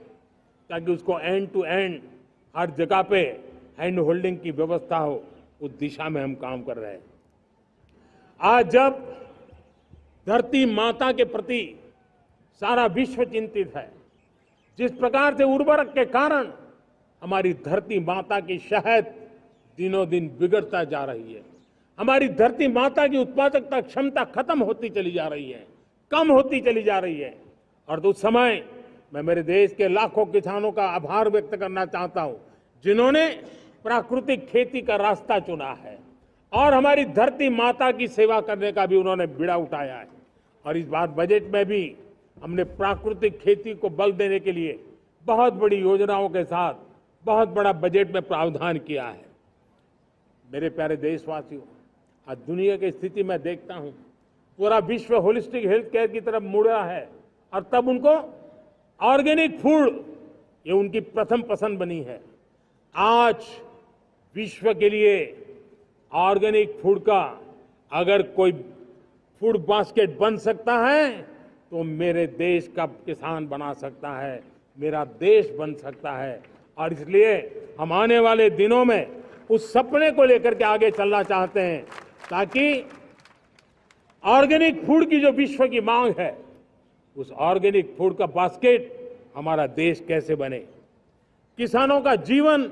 ताकि उसको एंड टू एंड हर जगह पे हैंड होल्डिंग की व्यवस्था हो, उस दिशा में हम काम कर रहे हैं। आज जब धरती माता के प्रति सारा विश्व चिंतित है, जिस प्रकार से उर्वरक के कारण हमारी धरती माता की शहद दिनों दिन बिगड़ता जा रही है, हमारी धरती माता की उत्पादकता क्षमता खत्म होती चली जा रही है, कम होती चली जा रही है, और उस समय मैं मेरे देश के लाखों किसानों का आभार व्यक्त करना चाहता हूं, जिन्होंने प्राकृतिक खेती का रास्ता चुना है और हमारी धरती माता की सेवा करने का भी उन्होंने बीड़ा उठाया है। और इस बार बजट में भी हमने प्राकृतिक खेती को बल देने के लिए बहुत बड़ी योजनाओं के साथ बहुत बड़ा बजट में प्रावधान किया है। मेरे प्यारे देशवासियों, आज दुनिया की स्थिति में देखता हूं, पूरा विश्व होलिस्टिक हेल्थ केयर की तरफ मुड़ रहा है, और तब उनको ऑर्गेनिक फूड ये उनकी प्रथम पसंद बनी है। आज विश्व के लिए ऑर्गेनिक फूड का अगर कोई फूड बास्केट बन सकता है तो मेरे देश का किसान बना सकता है, मेरा देश बन सकता है। और इसलिए हम आने वाले दिनों में उस सपने को लेकर के आगे चलना चाहते हैं, ताकि ऑर्गेनिक फूड की जो विश्व की मांग है, उस ऑर्गेनिक फूड का बास्केट हमारा देश कैसे बने, किसानों का जीवन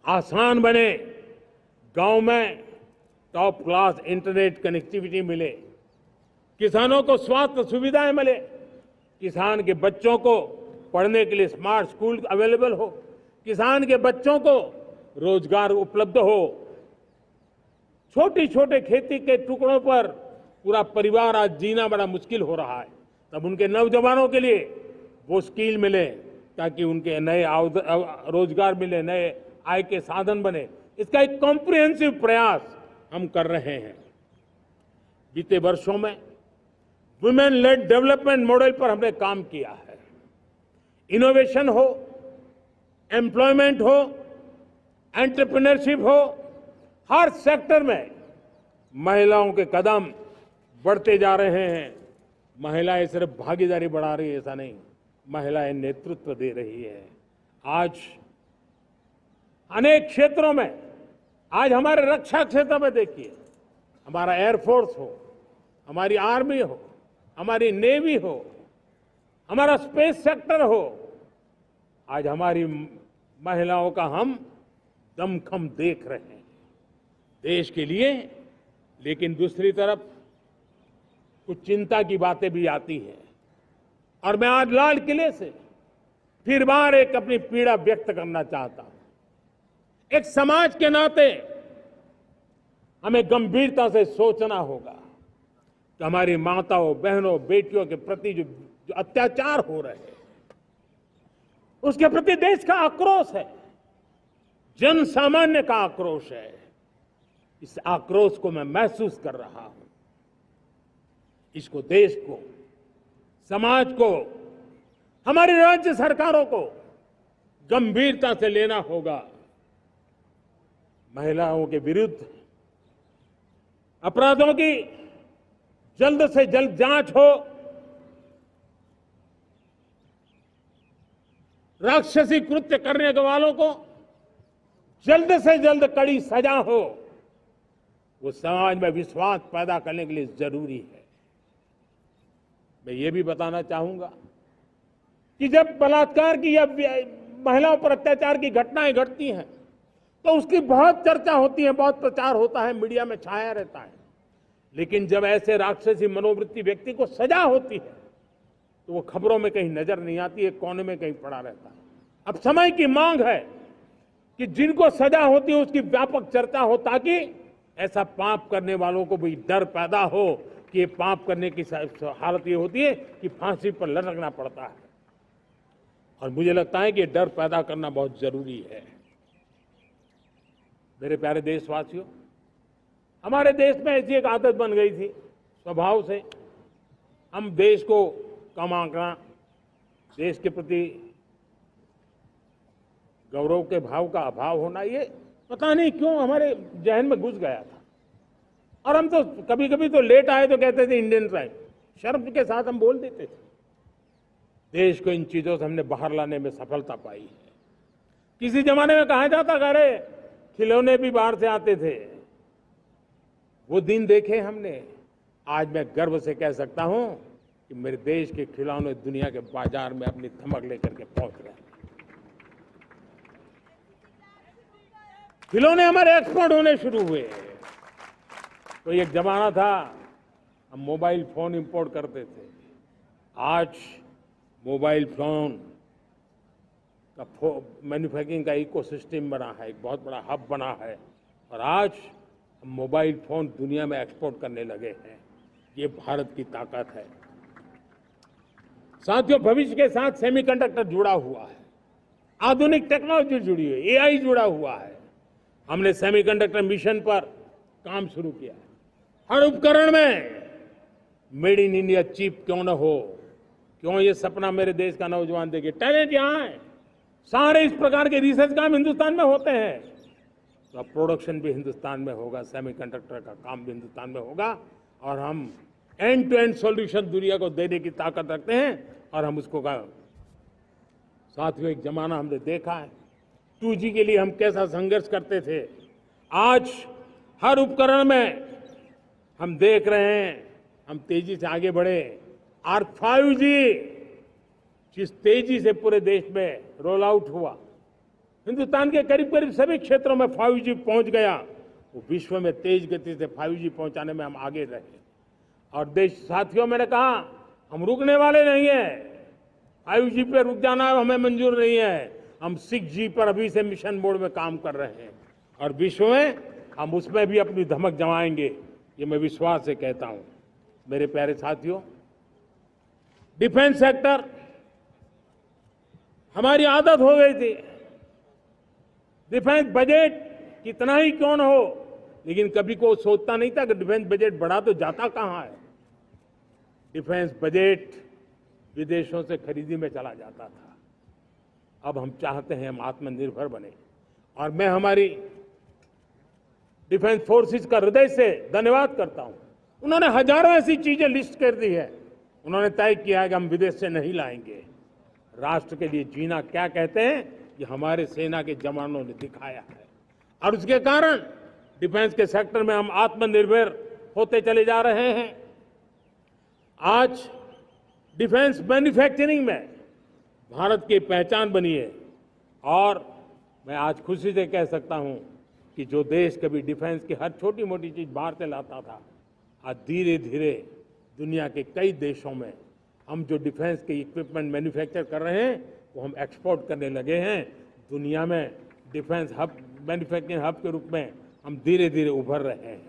आसान बने, गांव में टॉप क्लास इंटरनेट कनेक्टिविटी मिले, किसानों को स्वास्थ्य सुविधाएं मिले, किसान के बच्चों को पढ़ने के लिए स्मार्ट स्कूल अवेलेबल हो, किसान के बच्चों को रोजगार उपलब्ध हो। छोटे छोटे खेती के टुकड़ों पर पूरा परिवार आज जीना बड़ा मुश्किल हो रहा है, तब उनके नौजवानों के लिए वो स्किल मिले, ताकि उनके नए रोजगार मिले, नए आय के साधन बने। इसका एक कॉम्प्रिहेंसिव प्रयास हम कर रहे हैं। बीते वर्षों में वुमेन लेड डेवलपमेंट मॉडल पर हमने काम किया है। इनोवेशन हो, एम्प्लॉयमेंट हो, एंटरप्रेन्योरशिप हो, हर सेक्टर में महिलाओं के कदम बढ़ते जा रहे हैं। महिलाएं सिर्फ भागीदारी बढ़ा रही है ऐसा नहीं, महिलाएं नेतृत्व दे रही है। आज अनेक क्षेत्रों में, आज हमारे रक्षा क्षेत्र में देखिए, हमारा एयरफोर्स हो, हमारी आर्मी हो, हमारी नेवी हो, हमारा स्पेस सेक्टर हो, आज हमारी महिलाओं का हम दमखम देख रहे हैं देश के लिए। लेकिन दूसरी तरफ कुछ चिंता की बातें भी आती हैं, और मैं आज लाल किले से फिर बार एक अपनी पीड़ा व्यक्त करना चाहता हूं। एक समाज के नाते हमें गंभीरता से सोचना होगा कि हमारी माताओं, बहनों, बेटियों के प्रति जो अत्याचार हो रहे हैं, उसके प्रति देश का आक्रोश है, जन सामान्य का आक्रोश है। इस आक्रोश को मैं महसूस कर रहा हूं। इसको देश को, समाज को, हमारी राज्य सरकारों को गंभीरता से लेना होगा। महिलाओं के विरुद्ध अपराधों की जल्द से जल्द जांच हो, राक्षसी कृत्य करने वालों को जल्द से जल्द कड़ी सजा हो, वो समाज में विश्वास पैदा करने के लिए जरूरी है। मैं ये भी बताना चाहूंगा कि जब बलात्कार की या महिलाओं पर अत्याचार की घटनाएं घटती हैं तो उसकी बहुत चर्चा होती है, बहुत प्रचार होता है, मीडिया में छाया रहता है। लेकिन जब ऐसे राक्षसी मनोवृत्ति व्यक्ति को सजा होती है तो वो खबरों में कहीं नजर नहीं आती है, कोने में कहीं पड़ा रहता है। अब समय की मांग है कि जिनको सजा होती है उसकी व्यापक चर्चा हो, ताकि ऐसा पाप करने वालों को भी डर पैदा हो कि ये पाप करने की हालत ये होती है कि फांसी पर लटकना पड़ता है। और मुझे लगता है कि ये डर पैदा करना बहुत जरूरी है। मेरे प्यारे देशवासियों, हमारे देश में ऐसी एक आदत बन गई थी स्वभाव से, हम देश को कम आंकना, देश के प्रति गौरव के भाव का अभाव होना, ये पता नहीं क्यों हमारे जहन में घुस गया था। और हम तो कभी कभी तो लेट आए तो कहते थे इंडियन टाइम, शर्म के साथ हम बोल देते थे। देश को इन चीजों से हमने बाहर लाने में सफलता पाई है। किसी जमाने में कहा जाता था अरे खिलौने भी बाहर से आते थे, वो दिन देखे हमने। आज मैं गर्व से कह सकता हूं कि मेरे देश के खिलौने दुनिया के बाजार में अपनी धमक लेकर के पहुंच रहे हैं। खिलौने हमारे एक्सपोर्ट होने शुरू हुए। तो एक जमाना था हम मोबाइल फोन इंपोर्ट करते थे, आज मोबाइल फोन का मैन्युफैक्चरिंग का इकोसिस्टम बना है, एक बहुत बड़ा हब बना है, और आज हम मोबाइल फोन दुनिया में एक्सपोर्ट करने लगे हैं। ये भारत की ताकत है। साथियों, भविष्य के साथ सेमीकंडक्टर जुड़ा हुआ है, आधुनिक टेक्नोलॉजी जुड़ी है, एआई जुड़ा हुआ है। हमने सेमीकंडक्टर मिशन पर काम शुरू किया है। हर उपकरण में मेड इन इंडिया चिप क्यों न हो, क्यों ये सपना मेरे देश का नौजवान देखे। टैलेंट यहाँ है, सारे इस प्रकार के रिसर्च काम हिंदुस्तान में होते हैं, तो अब प्रोडक्शन भी हिंदुस्तान में होगा, सेमीकंडक्टर का काम भी हिंदुस्तान में होगा, और हम एंड टू एंड सॉल्यूशन दुनिया को देने की ताकत रखते हैं, और हम उसको साथियों, एक जमाना हमने देखा है 2G के लिए हम कैसा संघर्ष करते थे। आज हर उपकरण में हम देख रहे हैं, हम तेजी से आगे बढ़े, और 5G जिस तेजी से पूरे देश में रोल आउट हुआ, हिंदुस्तान के करीब करीब सभी क्षेत्रों में 5G पहुंच गया। वो विश्व में तेज गति से 5G पहुंचाने में हम आगे रहे। और देश साथियों, मैंने कहा हम रुकने वाले नहीं हैं। 5G पे रुक जाना हमें मंजूर नहीं है। हम 6G पर अभी से मिशन मोड में काम कर रहे हैं, और विश्व में हम उसमें भी अपनी धमक जमाएंगे, ये मैं विश्वास से कहता हूं। मेरे प्यारे साथियों, डिफेंस सेक्टर, हमारी आदत हो गई थी डिफेंस बजट कितना ही क्यों न हो, लेकिन कभी को सोचता नहीं था कि डिफेंस बजट बढ़ा तो जाता कहां है। डिफेंस बजट विदेशों से खरीदी में चला जाता था। अब हम चाहते हैं हम आत्मनिर्भर बने, और मैं हमारी डिफेंस फोर्सेस का हृदय से धन्यवाद करता हूं। उन्होंने हजारों ऐसी चीजें लिस्ट कर दी है। उन्होंने तय किया है कि हम विदेश से नहीं लाएंगे। राष्ट्र के लिए जीना क्या कहते हैं, ये हमारे सेना के जवानों ने दिखाया है, और उसके कारण डिफेंस के सेक्टर में हम आत्मनिर्भर होते चले जा रहे हैं। आज डिफेंस मैन्युफैक्चरिंग में भारत की पहचान बनी है, और मैं आज खुशी से कह सकता हूं कि जो देश कभी डिफेंस की हर छोटी मोटी चीज बाहर से लाता था, आज धीरे धीरे दुनिया के कई देशों में हम जो डिफेंस के इक्विपमेंट मैन्युफैक्चर कर रहे हैं वो हम एक्सपोर्ट करने लगे हैं। दुनिया में डिफेंस हब मैन्युफैक्चरिंग हब के रूप में हम धीरे धीरे उभर रहे हैं।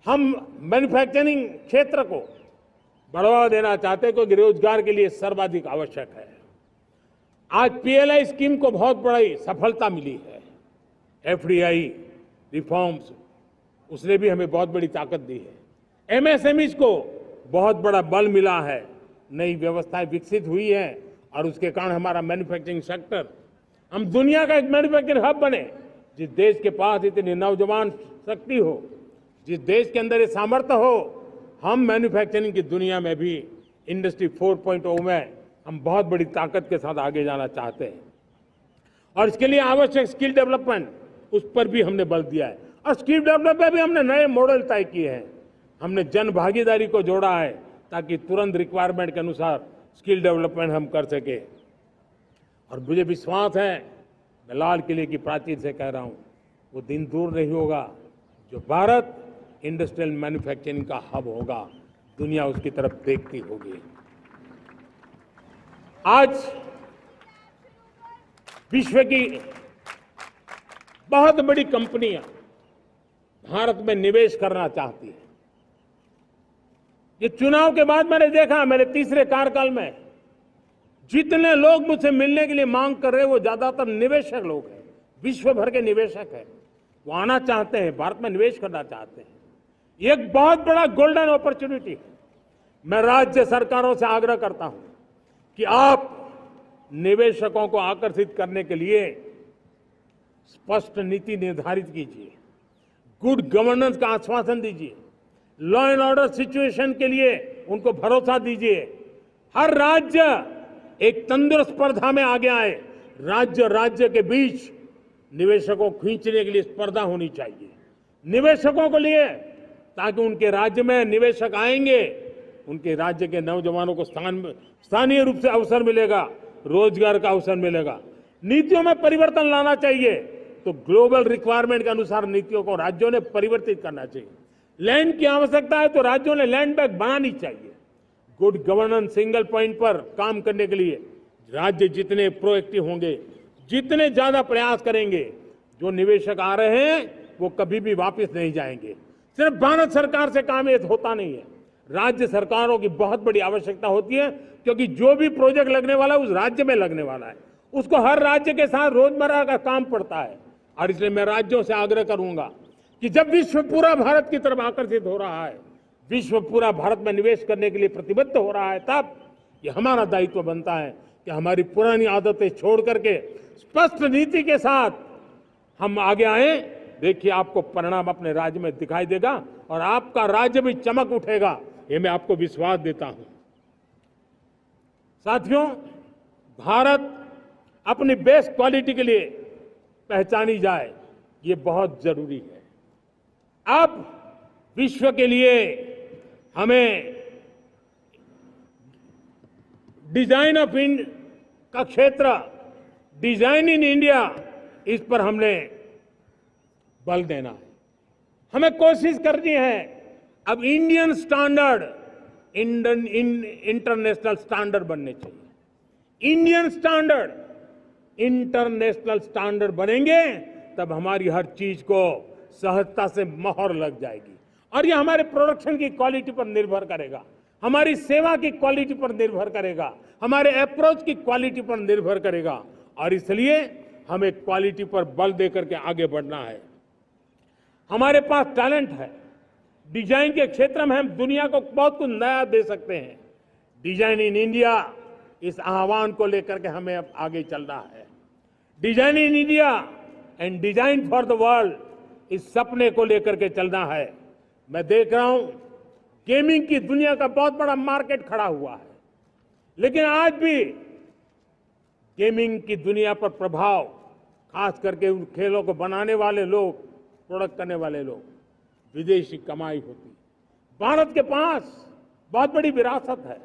हम मैन्युफैक्चरिंग क्षेत्र को बढ़ावा देना चाहते हैं क्योंकि रोजगार के लिए सर्वाधिक आवश्यक है। आज पीएलआई स्कीम को बहुत बड़ी सफलता मिली है। एफडीआई रिफॉर्म्स, उसने भी हमें बहुत बड़ी ताकत दी है। एमएसएमईज को बहुत बड़ा बल मिला है, नई व्यवस्थाएं विकसित हुई है और उसके कारण हमारा मैन्युफैक्चरिंग सेक्टर, हम दुनिया का एक मैन्युफैक्चरिंग हब बने। जिस देश के पास इतनी नौजवान शक्ति हो, जिस देश के अंदर ये सामर्थ्य हो, हम मैन्युफैक्चरिंग की दुनिया में भी इंडस्ट्री 4.0 में हम बहुत बड़ी ताकत के साथ आगे जाना चाहते हैं। और इसके लिए आवश्यक स्किल डेवलपमेंट, उस पर भी हमने बल दिया है। और स्किल डेवलपमेंट में भी हमने नए मॉडल तय किए हैं। हमने जन भागीदारी को जोड़ा है ताकि तुरंत रिक्वायरमेंट के अनुसार स्किल डेवलपमेंट हम कर सके। और मुझे विश्वास है, मैं लाल किले की प्राचीर से कह रहा हूं, वो दिन दूर नहीं होगा जो भारत इंडस्ट्रियल मैन्युफैक्चरिंग का हब होगा, दुनिया उसकी तरफ देखती होगी। आज विश्व की बहुत बड़ी कंपनियां भारत में निवेश करना चाहती हैं। ये चुनाव के बाद मैंने देखा, मेरे तीसरे कार्यकाल में जितने लोग मुझसे मिलने के लिए मांग कर रहे हैं वो ज्यादातर निवेशक लोग हैं, विश्व भर के निवेशक हैं। वो आना चाहते हैं, भारत में निवेश करना चाहते हैं। ये एक बहुत बड़ा गोल्डन अपॉर्चुनिटी है। मैं राज्य सरकारों से आग्रह करता हूं कि आप निवेशकों को आकर्षित करने के लिए स्पष्ट नीति निर्धारित कीजिए, गुड गवर्नेंस का आश्वासन दीजिए, लॉ एंड ऑर्डर सिचुएशन के लिए उनको भरोसा दीजिए। हर राज्य एक तंदुरुस्त स्पर्धा में आगे आए। राज्य के बीच निवेशकों को खींचने के लिए स्पर्धा होनी चाहिए, निवेशकों को लिए, ताकि उनके राज्य में निवेशक आएंगे, उनके राज्य के नौजवानों को स्थानीय रूप से अवसर मिलेगा, रोजगार का अवसर मिलेगा। नीतियों में परिवर्तन लाना चाहिए तो ग्लोबल रिक्वायरमेंट के अनुसार नीतियों को राज्यों ने परिवर्तित करना चाहिए। लैंड की आवश्यकता है तो राज्यों ने लैंड बैंक बनानी चाहिए। गुड गवर्नेंस सिंगल पॉइंट पर काम करने के लिए राज्य जितने प्रोएक्टिव होंगे, जितने ज्यादा प्रयास करेंगे, जो निवेशक आ रहे हैं वो कभी भी वापस नहीं जाएंगे। सिर्फ भारत सरकार से काम ये होता नहीं है, राज्य सरकारों की बहुत बड़ी आवश्यकता होती है, क्योंकि जो भी प्रोजेक्ट लगने वाला है उस राज्य में लगने वाला है, उसको हर राज्य के साथ रोजमर्रा का काम पड़ता है। और इसलिए मैं राज्यों से आग्रह करूंगा कि जब विश्व पूरा भारत की तरफ आकर्षित हो रहा है, विश्व पूरा भारत में निवेश करने के लिए प्रतिबद्ध हो रहा है, तब ये हमारा दायित्व बनता है कि हमारी पुरानी आदतें छोड़ करके स्पष्ट नीति के साथ हम आगे आए। देखिए, आपको परिणाम अपने राज्य में दिखाई देगा और आपका राज्य भी चमक उठेगा, ये मैं आपको विश्वास देता हूं। साथियों, भारत अपनी बेस्ट क्वालिटी के लिए पहचानी जाए, ये बहुत जरूरी है। अब विश्व के लिए हमें डिजाइन ऑफ इंडिया का क्षेत्र, डिजाइन इन इंडिया, इस पर हमने बल देना है। हमें कोशिश करनी है अब इंडियन स्टैंडर्ड इंटरनेशनल स्टैंडर्ड बनने चाहिए। इंडियन स्टैंडर्ड इंटरनेशनल स्टैंडर्ड बनेंगे तब हमारी हर चीज को सहजता से मोहर लग जाएगी। और ये हमारे प्रोडक्शन की क्वालिटी पर निर्भर करेगा, हमारी सेवा की क्वालिटी पर निर्भर करेगा, हमारे अप्रोच की क्वालिटी पर निर्भर करेगा। और इसलिए हमें क्वालिटी पर बल देकर के आगे बढ़ना है। हमारे पास टैलेंट है, डिजाइन के क्षेत्र में हम दुनिया को बहुत कुछ नया दे सकते हैं। डिजाइन इन इंडिया, इस आह्वान को लेकर के हमें अब आगे चलना है। Design in India and design for the world, इस सपने को लेकर के चलना है। मैं देख रहा हूं गेमिंग की दुनिया का बहुत बड़ा मार्केट खड़ा हुआ है, लेकिन आज भी गेमिंग की दुनिया पर प्रभाव, खास करके उन खेलों को बनाने वाले लोग, प्रोडक्ट करने वाले लोग, विदेशी कमाई होती। भारत के पास बहुत बड़ी विरासत है,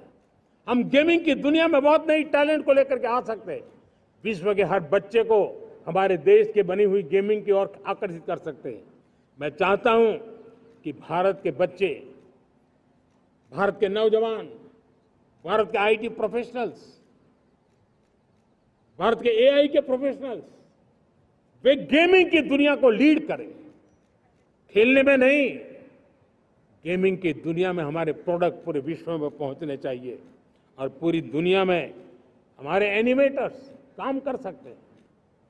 हम गेमिंग की दुनिया में बहुत नई टैलेंट को लेकर के आ सकते हैं। विश्व के हर बच्चे को हमारे देश के बनी हुई गेमिंग की ओर आकर्षित कर सकते हैं। मैं चाहता हूं कि भारत के बच्चे, भारत के नौजवान, भारत के आईटी प्रोफेशनल्स, भारत के एआई के प्रोफेशनल्स वे गेमिंग की दुनिया को लीड करें। खेलने में नहीं, गेमिंग की दुनिया में हमारे प्रोडक्ट पूरे विश्व में पहुंचने चाहिए और पूरी दुनिया में हमारे एनिमेटर्स काम कर सकते हैं।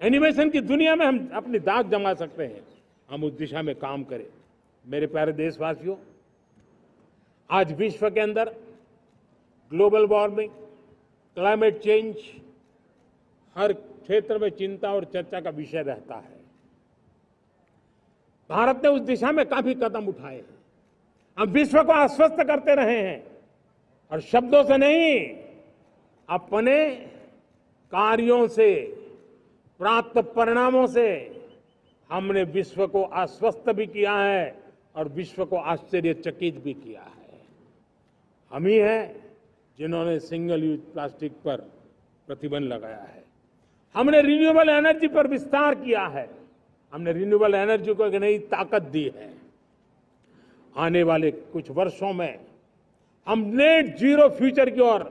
एनिमेशन की दुनिया में हम अपनी दाग जमा सकते हैं। हम उस दिशा में काम करें। मेरे प्यारे देशवासियों, आज विश्व के अंदर ग्लोबल वार्मिंग, क्लाइमेट चेंज हर क्षेत्र में चिंता और चर्चा का विषय रहता है। भारत ने उस दिशा में काफी कदम उठाए हैं। हम विश्व को आश्वस्त करते रहे हैं और शब्दों से नहीं, अपने कार्यों से, प्राप्त परिणामों से हमने विश्व को आश्वस्त भी किया है और विश्व को आश्चर्यचकित भी किया है। हम ही हैं जिन्होंने सिंगल यूज प्लास्टिक पर प्रतिबंध लगाया है। हमने रिन्यूएबल एनर्जी पर विस्तार किया है। हमने रिन्यूएबल एनर्जी को एक नई ताकत दी है। आने वाले कुछ वर्षों में हम नेट जीरो फ्यूचर की ओर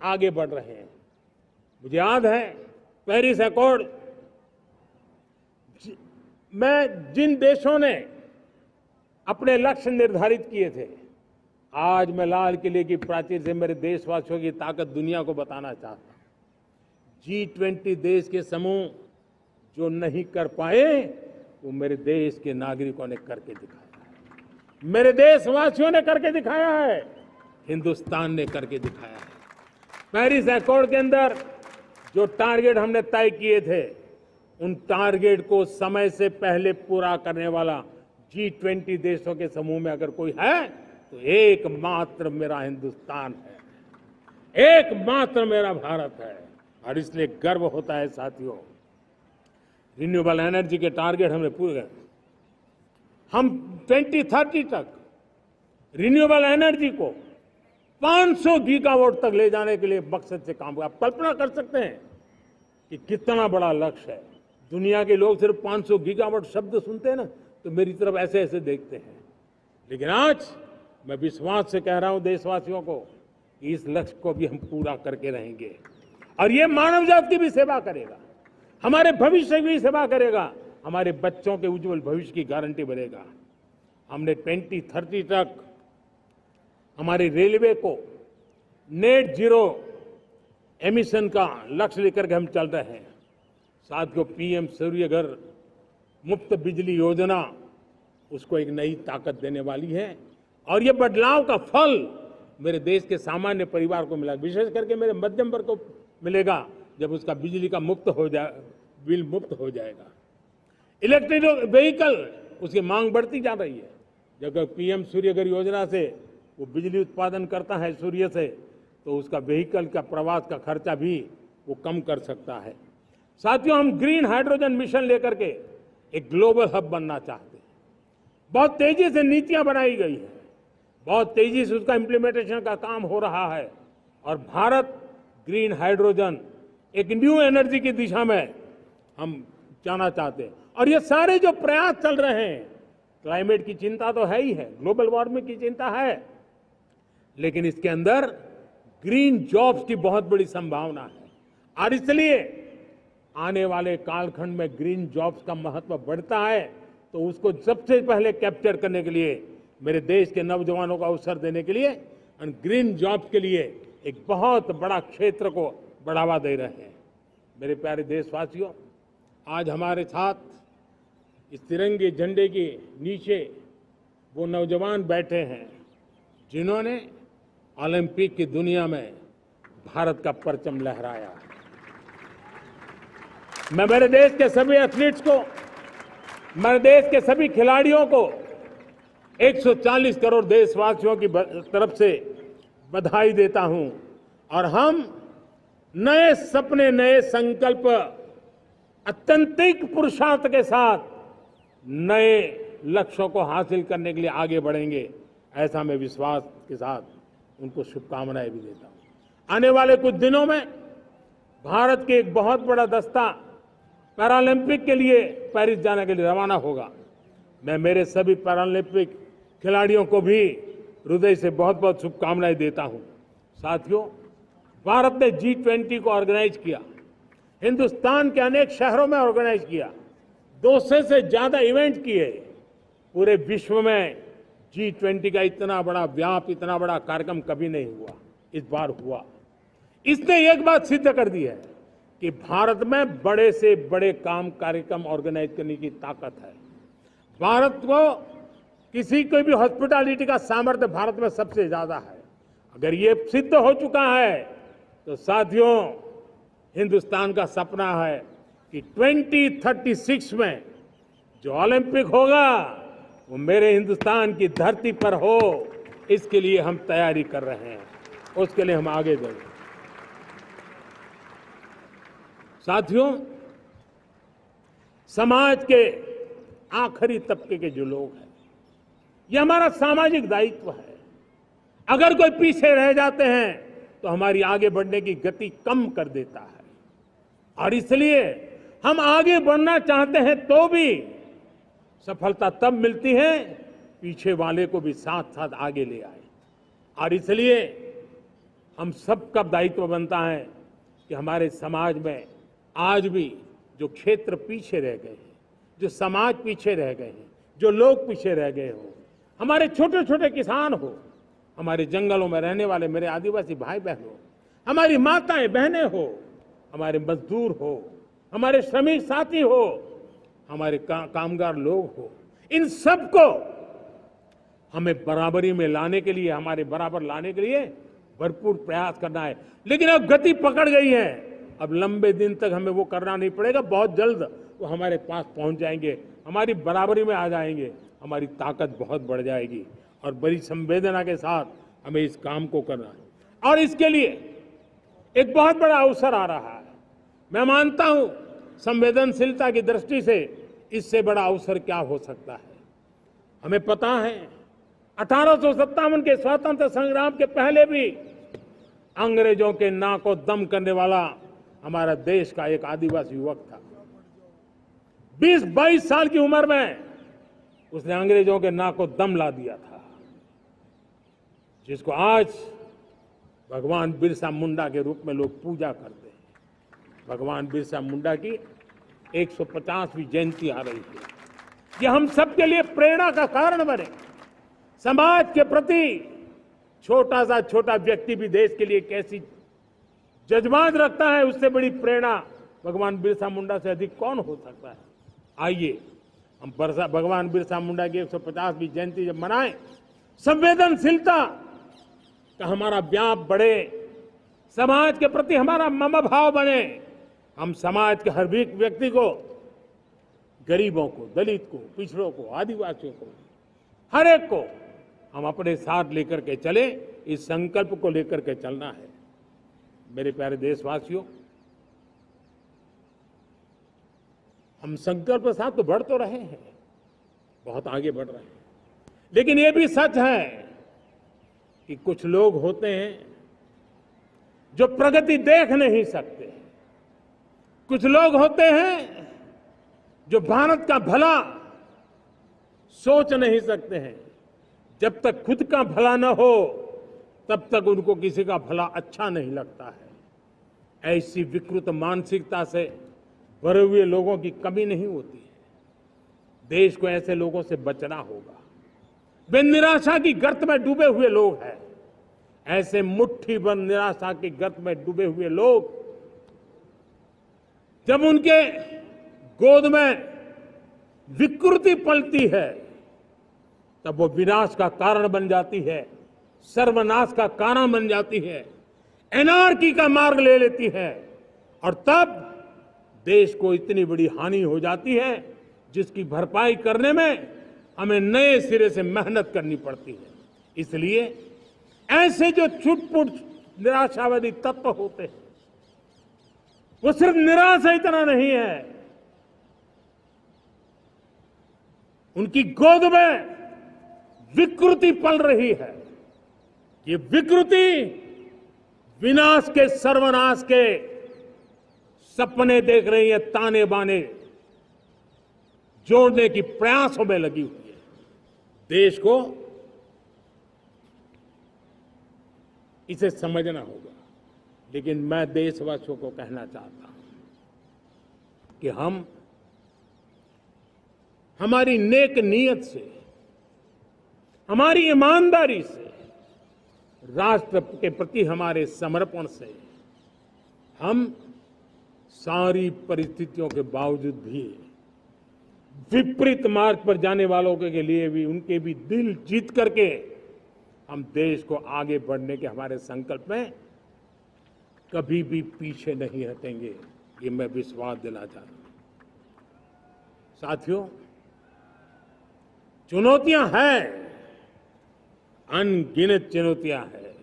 आगे बढ़ रहे हैं। मुझे याद है पेरिस अकॉर्ड में जिन देशों ने अपने लक्ष्य निर्धारित किए थे, आज मैं लाल किले की प्राचीर से मेरे देशवासियों की ताकत दुनिया को बताना चाहता हूं। G20 देश के समूह जो नहीं कर पाए, वो मेरे देश के नागरिकों ने करके दिखाया है। मेरे देशवासियों ने करके दिखाया है। हिंदुस्तान ने करके दिखाया है। पेरिस अकॉर्ड के अंदर जो टारगेट हमने तय किए थे, उन टारगेट को समय से पहले पूरा करने वाला G20 देशों के समूह में अगर कोई है तो एकमात्र मेरा हिंदुस्तान है, एकमात्र मेरा भारत है। और इसलिए गर्व होता है साथियों। रिन्यूएबल एनर्जी के टारगेट हमने पूरे, हम 2030 तक रिन्यूएबल एनर्जी को 500 गीगावाट तक ले जाने के लिए मकसद से काम कर। आप कल्पना कर सकते हैं कि कितना बड़ा लक्ष्य है। दुनिया के लोग सिर्फ 500 गीगावाट शब्द सुनते हैं ना, तो मेरी तरफ ऐसे ऐसे देखते हैं। लेकिन आज मैं विश्वास से कह रहा हूं देशवासियों को कि इस लक्ष्य को भी हम पूरा करके रहेंगे और ये मानव जाति की भी सेवा करेगा, हमारे भविष्य की भी सेवा करेगा, हमारे बच्चों के उज्जवल भविष्य की गारंटी बनेगा। हमने 2030 तक हमारी रेलवे को नेट जीरो एमिशन का लक्ष्य लेकर के हम चल रहे हैं। साथियों, पीएम सूर्य घर मुफ्त बिजली योजना उसको एक नई ताकत देने वाली है और ये बदलाव का फल मेरे देश के सामान्य परिवार को मिला, विशेष करके मेरे मध्यम वर्ग को मिलेगा जब उसका बिजली का बिल मुक्त हो जाएगा। इलेक्ट्रिक व्हीकल, उसकी मांग बढ़ती जा रही है। जब पीएम सूर्य घर योजना से वो बिजली उत्पादन करता है सूर्य से, तो उसका व्हीकल का प्रवास का खर्चा भी वो कम कर सकता है। साथियों, हम ग्रीन हाइड्रोजन मिशन लेकर के एक ग्लोबल हब बनना चाहते हैं। बहुत तेजी से नीतियां बनाई गई है, बहुत तेजी से उसका इम्प्लीमेंटेशन का काम हो रहा है और भारत ग्रीन हाइड्रोजन एक न्यू एनर्जी की दिशा में हम जाना चाहते हैं। और ये सारे जो प्रयास चल रहे हैं, क्लाइमेट की चिंता तो है ही है, ग्लोबल वार्मिंग की चिंता है, लेकिन इसके अंदर ग्रीन जॉब्स की बहुत बड़ी संभावना है और इसलिए आने वाले कालखंड में ग्रीन जॉब्स का महत्व बढ़ता है। तो उसको सबसे पहले कैप्चर करने के लिए, मेरे देश के नौजवानों को अवसर देने के लिए और ग्रीन जॉब्स के लिए एक बहुत बड़ा क्षेत्र को बढ़ावा दे रहे हैं। मेरे प्यारे देशवासियों, आज हमारे साथ इस तिरंगे झंडे के नीचे वो नौजवान बैठे हैं जिन्होंने ओलंपिक की दुनिया में भारत का परचम लहराया। मैं मेरे देश के सभी एथलीट्स को, मेरे देश के सभी खिलाड़ियों को 140 करोड़ देशवासियों की तरफ से बधाई देता हूं और हम नए सपने, नए संकल्प, अत्यंतिक पुरुषार्थ के साथ नए लक्ष्यों को हासिल करने के लिए आगे बढ़ेंगे। ऐसा मैं विश्वास के साथ उनको शुभकामनाएं भी देता हूं। आने वाले कुछ दिनों में भारत के एक बहुत बड़ा दस्ता पैरालंपिक के लिए पेरिस जाने के लिए रवाना होगा। मैं मेरे सभी पैरालंपिक खिलाड़ियों को भी हृदय से बहुत बहुत शुभकामनाएं देता हूं। साथियों, भारत ने G20 को ऑर्गेनाइज किया, हिंदुस्तान के अनेक शहरों में ऑर्गेनाइज किया। 200 से ज्यादा इवेंट किए। पूरे विश्व में G20 का इतना बड़ा व्याप, इतना बड़ा कार्यक्रम कभी नहीं हुआ, इस बार हुआ। इसने एक बात सिद्ध कर दी है कि भारत में बड़े से बड़े काम, कार्यक्रम ऑर्गेनाइज करने की ताकत है। भारत को किसी को भी हॉस्पिटैलिटी का सामर्थ्य भारत में सबसे ज्यादा है। अगर ये सिद्ध हो चुका है तो साथियों, हिंदुस्तान का सपना है कि 2036 में जो ओलंपिक होगा वो मेरे हिंदुस्तान की धरती पर हो। इसके लिए हम तैयारी कर रहे हैं, उसके लिए हम आगे बढ़ें। साथियों, समाज के आखिरी तबके के जो लोग हैं, ये हमारा सामाजिक दायित्व है। अगर कोई पीछे रह जाते हैं तो हमारी आगे बढ़ने की गति कम कर देता है, और इसलिए हम आगे बढ़ना चाहते हैं तो भी सफलता तब मिलती है पीछे वाले को भी साथ साथ आगे ले आए। और इसलिए हम सबका दायित्व बनता है कि हमारे समाज में आज भी जो क्षेत्र पीछे रह गए हैं, जो समाज पीछे रह गए हैं, जो लोग पीछे रह गए हो, हमारे छोटे छोटे किसान हो, हमारे जंगलों में रहने वाले मेरे आदिवासी भाई बहन हो, हमारी माताएं बहनें हो, हमारे मजदूर हो, हमारे श्रमिक साथी हो, हमारे कामगार लोग हो, इन सबको हमें बराबरी में लाने के लिए, हमारे बराबर लाने के लिए भरपूर प्रयास करना है। लेकिन अब गति पकड़ गई है, अब लंबे दिन तक हमें वो करना नहीं पड़ेगा। बहुत जल्द वो हमारे पास पहुंच जाएंगे, हमारी बराबरी में आ जाएंगे, हमारी ताकत बहुत बढ़ जाएगी, और बड़ी संवेदना के साथ हमें इस काम को करना है। और इसके लिए एक बहुत बड़ा अवसर आ रहा है। मैं मानता हूं संवेदनशीलता की दृष्टि से इससे बड़ा अवसर क्या हो सकता है। हमें पता है 1857 के स्वतंत्रता संग्राम के पहले भी अंग्रेजों के नाक को दम करने वाला हमारा देश का एक आदिवासी युवक था। 20-22 साल की उम्र में उसने अंग्रेजों के नाक को दम ला दिया था, जिसको आज भगवान बिरसा मुंडा के रूप में लोग पूजा करते हैं। भगवान बिरसा मुंडा की 150वीं जयंती आ रही है। ये हम सबके लिए प्रेरणा का कारण बने। समाज के प्रति छोटा सा छोटा व्यक्ति भी देश के लिए कैसी जज्बात रखता है, उससे बड़ी प्रेरणा भगवान बिरसा मुंडा से अधिक कौन हो सकता है। आइए हम भगवान बिरसा मुंडा की 150वीं जयंती जब मनाएं, संवेदनशीलता का हमारा व्याप बढ़े, समाज के प्रति हमारा ममभाव बने। हम समाज के हर व्यक्ति को, गरीबों को, दलित को, पिछड़ों को, आदिवासियों को, हर एक को हम अपने साथ लेकर के चले। इस संकल्प को लेकर के चलना है। मेरे प्यारे देशवासियों, हम संकल्प के साथ तो बढ़ तो रहे हैं, बहुत आगे बढ़ रहे हैं, लेकिन ये भी सच है कि कुछ लोग होते हैं जो प्रगति देख नहीं सकते। कुछ लोग होते हैं जो भारत का भला सोच नहीं सकते हैं। जब तक खुद का भला न हो तब तक उनको किसी का भला अच्छा नहीं लगता है। ऐसी विकृत मानसिकता से भरे हुए लोगों की कमी नहीं होती है। देश को ऐसे लोगों से बचना होगा। वे निराशा की गर्त में डूबे हुए लोग हैं। ऐसे मुट्ठी भर निराशा की गर्त में डूबे हुए लोग, जब उनके गोद में विकृति पलती है तब वो विनाश का कारण बन जाती है, सर्वनाश का कारण बन जाती है, एनार्की का मार्ग ले लेती है, और तब देश को इतनी बड़ी हानि हो जाती है जिसकी भरपाई करने में हमें नए सिरे से मेहनत करनी पड़ती है। इसलिए ऐसे जो छुटपुट निराशावादी तत्व होते हैं, वो सिर्फ निराशा इतना नहीं है, उनकी गोद में विकृति पल रही है। ये विकृति विनाश के, सर्वनाश के सपने देख रही है, ताने बाने जोड़ने की प्रयासों में लगी हुई है। देश को इसे समझना होगा। लेकिन मैं देशवासियों को कहना चाहता हूं कि हम हमारी नेक नीयत से, हमारी ईमानदारी से, राष्ट्र के प्रति हमारे समर्पण से हम सारी परिस्थितियों के बावजूद भी विपरीत मार्ग पर जाने वालों के लिए भी उनके भी दिल जीत करके हम देश को आगे बढ़ने के हमारे संकल्प में कभी भी पीछे नहीं हटेंगे, ये मैं विश्वास दिलाना चाहता हूं। साथियों, चुनौतियां हैं, अनगिनत चुनौतियां हैं।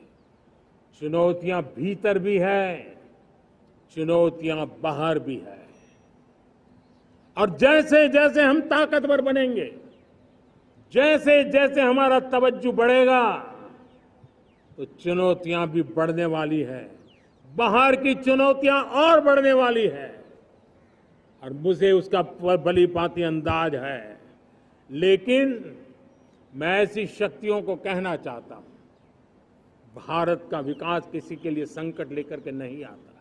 चुनौतियां भीतर भी है, चुनौतियां बाहर भी है। और जैसे जैसे हम ताकतवर बनेंगे, जैसे जैसे हमारा तवज्जो बढ़ेगा, तो चुनौतियां भी बढ़ने वाली है, बाहर की चुनौतियां और बढ़ने वाली है। और मुझे उसका भली भांति अंदाज है, लेकिन मैं ऐसी शक्तियों को कहना चाहता हूं, भारत का विकास किसी के लिए संकट लेकर के नहीं आता।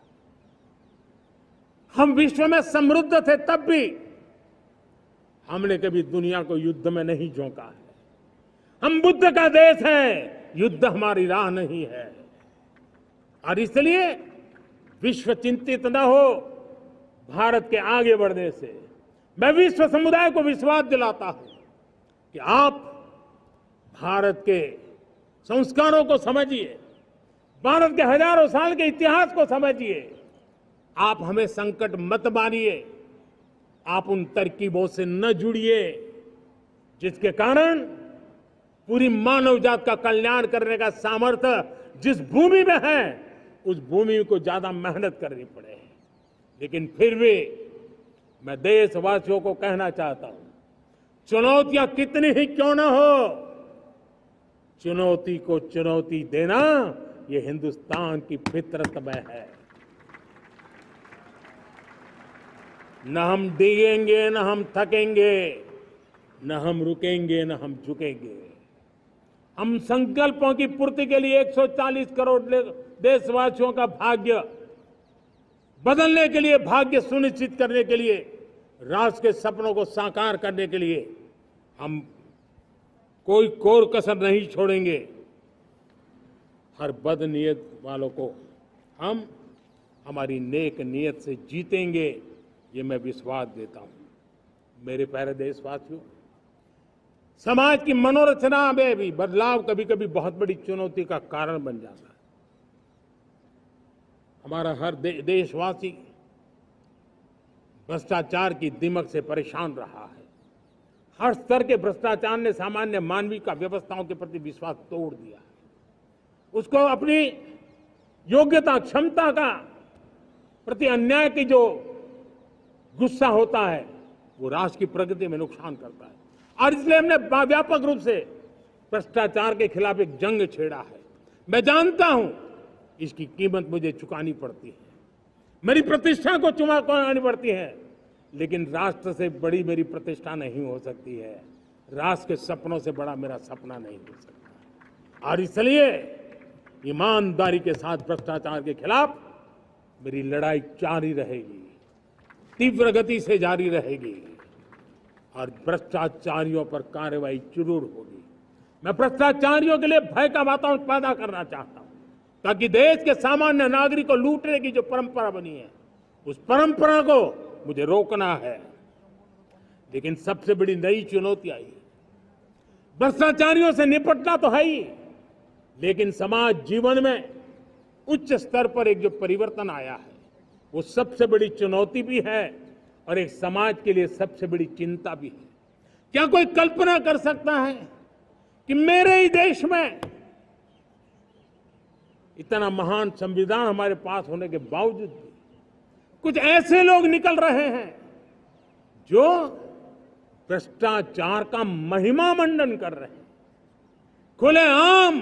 हम विश्व में समृद्ध थे, तब भी हमने कभी दुनिया को युद्ध में नहीं झोंका है। हम बुद्ध का देश है, युद्ध हमारी राह नहीं है। और इसलिए विश्व चिंतित न हो भारत के आगे बढ़ने से। मैं विश्व समुदाय को विश्वास दिलाता हूं कि आप भारत के संस्कारों को समझिए, भारत के हजारों साल के इतिहास को समझिए। आप हमें संकट मत मानिए, आप उन तरकीबों से न जुड़िए जिसके कारण पूरी मानव जात का कल्याण करने का सामर्थ्य जिस भूमि में है, उस भूमि को ज्यादा मेहनत करनी पड़े। लेकिन फिर भी मैं देशवासियों को कहना चाहता हूं, चुनौतियां कितनी ही क्यों न हो, चुनौती को चुनौती देना ये हिंदुस्तान की फितरत में है। न हम डिगेंगे, न हम थकेंगे, न हम रुकेंगे, न हम झुकेंगे। हम संकल्पों की पूर्ति के लिए 140 करोड़ देशवासियों का भाग्य बदलने के लिए, भाग्य सुनिश्चित करने के लिए, राष्ट्र के सपनों को साकार करने के लिए हम कोई कोर कसर नहीं छोड़ेंगे। हर बदनीयत वालों को हम हमारी नेक नीयत से जीतेंगे, ये मैं विश्वास देता हूं। मेरे प्यारे देशवासियों, समाज की मनोरचना में भी बदलाव कभी कभी बहुत बड़ी चुनौती का कारण बन जाता है। हमारा हर देशवासी भ्रष्टाचार की दिमक से परेशान रहा है। हर स्तर के भ्रष्टाचार ने सामान्य मानवीय का व्यवस्थाओं के प्रति विश्वास तोड़ दिया है। उसको अपनी योग्यता, क्षमता का प्रति अन्याय की जो गुस्सा होता है, वो राष्ट्र की प्रगति में नुकसान करता है। और इसलिए हमने व्यापक रूप से भ्रष्टाचार के खिलाफ एक जंग छेड़ा है। मैं जानता हूं इसकी कीमत मुझे चुकानी पड़ती है, मेरी प्रतिष्ठा को चुकानी पड़ती है, लेकिन राष्ट्र से बड़ी मेरी प्रतिष्ठा नहीं हो सकती है, राष्ट्र के सपनों से बड़ा मेरा सपना नहीं हो सकता। और इसलिए ईमानदारी के साथ भ्रष्टाचार के खिलाफ मेरी लड़ाई जारी रहेगी, तीव्र गति से जारी रहेगी और भ्रष्टाचारियों पर कार्रवाई जरूर होगी। मैं भ्रष्टाचारियों के लिए भय का वातावरण पैदा करना चाहता हूं, ताकि देश के सामान्य नागरिक को लूटने की जो परंपरा बनी है, उस परंपरा को मुझे रोकना है। लेकिन सबसे बड़ी नई चुनौती आई, भ्रष्टाचारियों से निपटना तो है ही, लेकिन समाज जीवन में उच्च स्तर पर एक जो परिवर्तन आया है, वो सबसे बड़ी चुनौती भी है और एक समाज के लिए सबसे बड़ी चिंता भी है। क्या कोई कल्पना कर सकता है कि मेरे ही देश में इतना महान संविधान हमारे पास होने के बावजूद भी कुछ ऐसे लोग निकल रहे हैं जो भ्रष्टाचार का महिमा मंडन कर रहे हैं, खुलेआम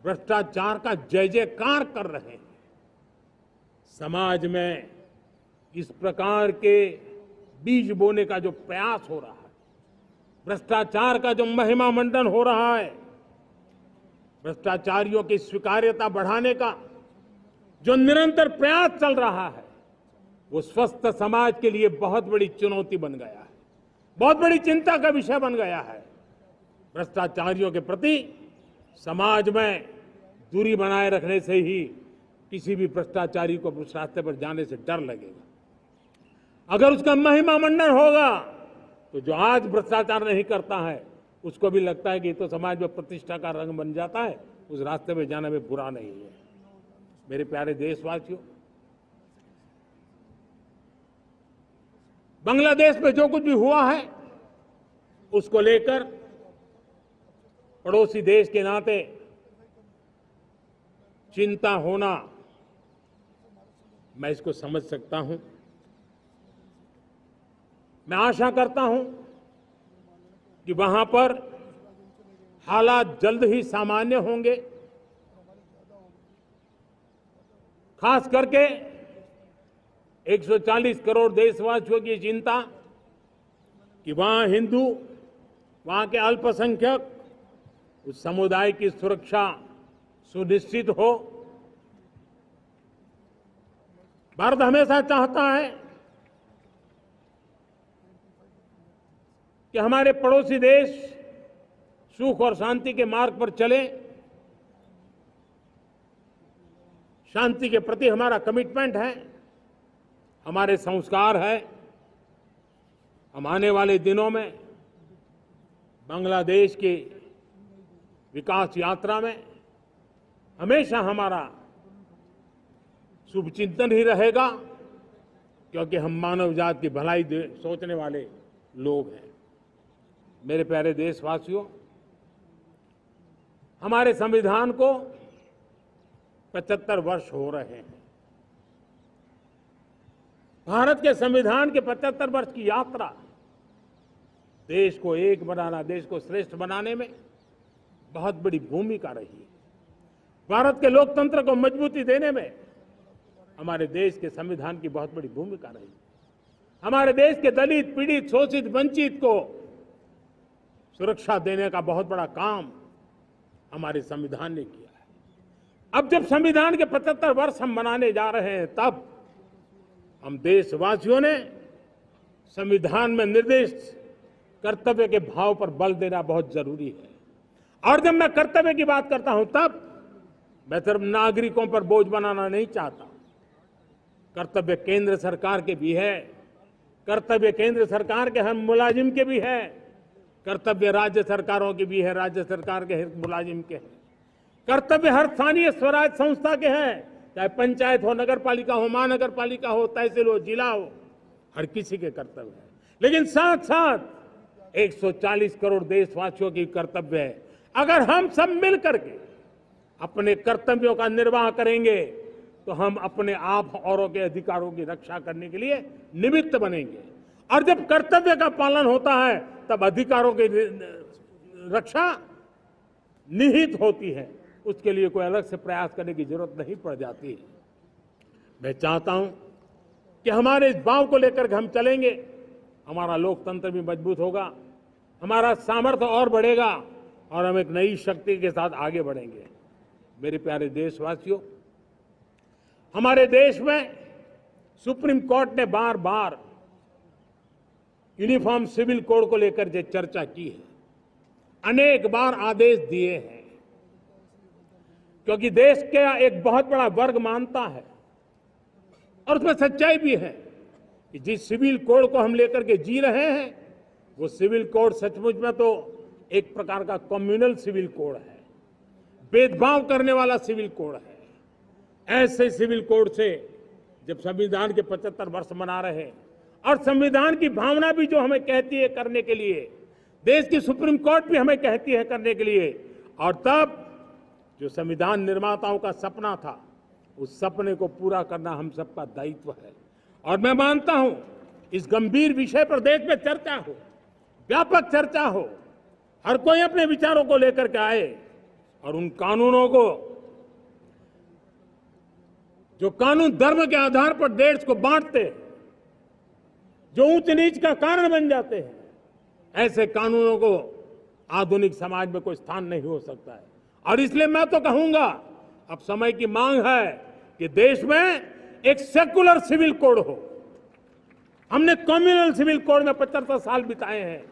भ्रष्टाचार का जय जयकार कर रहे हैं। समाज में इस प्रकार के बीज बोने का जो प्रयास हो रहा है, भ्रष्टाचार का जो महिमा मंडन हो रहा है, भ्रष्टाचारियों की स्वीकार्यता बढ़ाने का जो निरंतर प्रयास चल रहा है, वो स्वस्थ समाज के लिए बहुत बड़ी चुनौती बन गया है। बहुत बड़ी चिंता का विषय बन गया है। भ्रष्टाचारियों के प्रति समाज में दूरी बनाए रखने से ही किसी भी भ्रष्टाचारी को उस रास्ते पर जाने से डर लगेगा। अगर उसका महिमा मंडन होगा तो जो आज भ्रष्टाचार नहीं करता है उसको भी लगता है कि ये तो समाज में प्रतिष्ठा का रंग बन जाता है, उस रास्ते में जाने में बुरा नहीं है। मेरे प्यारे देशवासियों, बांग्लादेश में जो कुछ भी हुआ है उसको लेकर पड़ोसी देश के नाते चिंता होना, मैं इसको समझ सकता हूं। मैं आशा करता हूं कि वहां पर हालात जल्द ही सामान्य होंगे। खास करके 140 करोड़ देशवासियों की चिंता कि वहां हिंदू, वहां के अल्पसंख्यक, उस समुदाय की सुरक्षा सुनिश्चित हो। भारत हमेशा चाहता है कि हमारे पड़ोसी देश सुख और शांति के मार्ग पर चले। शांति के प्रति हमारा कमिटमेंट है, हमारे संस्कार है। हम आने वाले दिनों में बांग्लादेश की विकास यात्रा में हमेशा हमारा शुभचिंतन ही रहेगा, क्योंकि हम मानव जाति की भलाई सोचने वाले लोग हैं। मेरे प्यारे देशवासियों, हमारे संविधान को 75 वर्ष हो रहे हैं। भारत के संविधान के 75 वर्ष की यात्रा देश को एक बनाना, देश को श्रेष्ठ बनाने में बहुत बड़ी भूमिका रही है। भारत के लोकतंत्र को मजबूती देने में हमारे देश के संविधान की बहुत बड़ी भूमिका रही। हमारे देश के दलित, पीड़ित, शोषित, वंचित को सुरक्षा देने का बहुत बड़ा काम हमारे संविधान ने किया है। अब जब संविधान के 75 वर्ष हम मनाने जा रहे हैं, तब हम देशवासियों ने संविधान में निर्दिष्ट कर्तव्य के भाव पर बल देना बहुत जरूरी है। और जब मैं कर्तव्य की बात करता हूं, तब मैं सिर्फ नागरिकों पर बोझ बनाना नहीं चाहता। कर्तव्य केंद्र सरकार के भी है, कर्तव्य केंद्र सरकार के हर मुलाजिम के भी है, कर्तव्य राज्य सरकारों के भी है, राज्य सरकार के हर मुलाजिम के हैं, कर्तव्य हर स्थानीय स्वराज संस्था के हैं, चाहे पंचायत हो, नगर पालिका हो, महानगर पालिका हो, तहसील हो, जिला हो, हर किसी के कर्तव्य है। लेकिन साथ साथ 140 करोड़ देशवासियों की कर्तव्य है। अगर हम सब मिल करके अपने कर्तव्यों का निर्वाह करेंगे तो हम अपने आप औरों के अधिकारों की रक्षा करने के लिए निमित्त बनेंगे। और जब कर्तव्य का पालन होता है तब अधिकारों की रक्षा निहित होती है, उसके लिए कोई अलग से प्रयास करने की जरूरत नहीं पड़ जाती। मैं चाहता हूं कि हमारे इस भाव को लेकर के हम चलेंगे, हमारा लोकतंत्र भी मजबूत होगा, हमारा सामर्थ्य और बढ़ेगा और हम एक नई शक्ति के साथ आगे बढ़ेंगे। मेरे प्यारे देशवासियों, हमारे देश में सुप्रीम कोर्ट ने बार बार यूनिफॉर्म सिविल कोड को लेकर जो चर्चा की है, अनेक बार आदेश दिए हैं, क्योंकि देश का एक बहुत बड़ा वर्ग मानता है और उसमें सच्चाई भी है कि जिस सिविल कोड को हम लेकर के जी रहे हैं, वो सिविल कोड सचमुच में तो एक प्रकार का कम्युनल सिविल कोड है, भेदभाव करने वाला सिविल कोड है। ऐसे सिविल कोड से जब संविधान के 75 वर्ष मना रहे हैं और संविधान की भावना भी जो हमें कहती है करने के लिए, देश की सुप्रीम कोर्ट भी हमें कहती है करने के लिए, और तब जो संविधान निर्माताओं का सपना था, उस सपने को पूरा करना हम सबका दायित्व है। और मैं मानता हूं इस गंभीर विषय पर देश में चर्चा हो, व्यापक चर्चा हो, हर कोई अपने विचारों को लेकर के आए और उन कानूनों को, जो कानून धर्म के आधार पर देश को बांटते, जो ऊंच नीच का कारण बन जाते हैं, ऐसे कानूनों को आधुनिक समाज में कोई स्थान नहीं हो सकता है। और इसलिए मैं तो कहूंगा, अब समय की मांग है कि देश में एक सेकुलर सिविल कोड हो। हमने कम्युनल सिविल कोड में 75 साल बिताए हैं।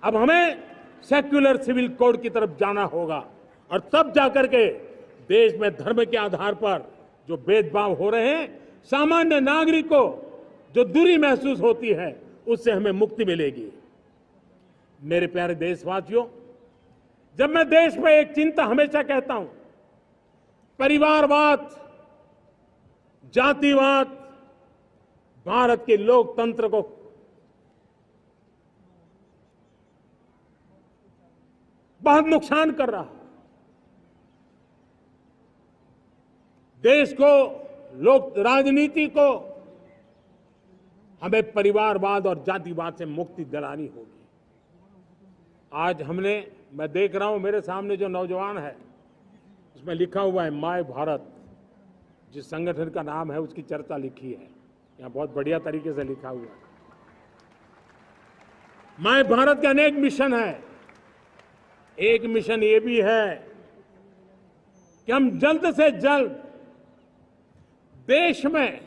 अब हमें सेक्युलर सिविल कोड की तरफ जाना होगा और तब जाकर के देश में धर्म के आधार पर जो भेदभाव हो रहे हैं, सामान्य नागरिक को जो दूरी महसूस होती है, उससे हमें मुक्ति मिलेगी। मेरे प्यारे देशवासियों, जब मैं देश में एक चिंता हमेशा कहता हूं, परिवारवाद, जातिवाद भारत के लोकतंत्र को बहुत नुकसान कर रहा है। देश को, लोक राजनीति को हमें परिवारवाद और जातिवाद से मुक्ति दिलानी होगी। आज मैं देख रहा हूं मेरे सामने जो नौजवान है, उसमें लिखा हुआ है माय भारत, जिस संगठन का नाम है उसकी चर्चा लिखी है, यहाँ बहुत बढ़िया तरीके से लिखा हुआ है। माय भारत के अनेक मिशन है। एक मिशन ये भी है कि हम जल्द से जल्द देश में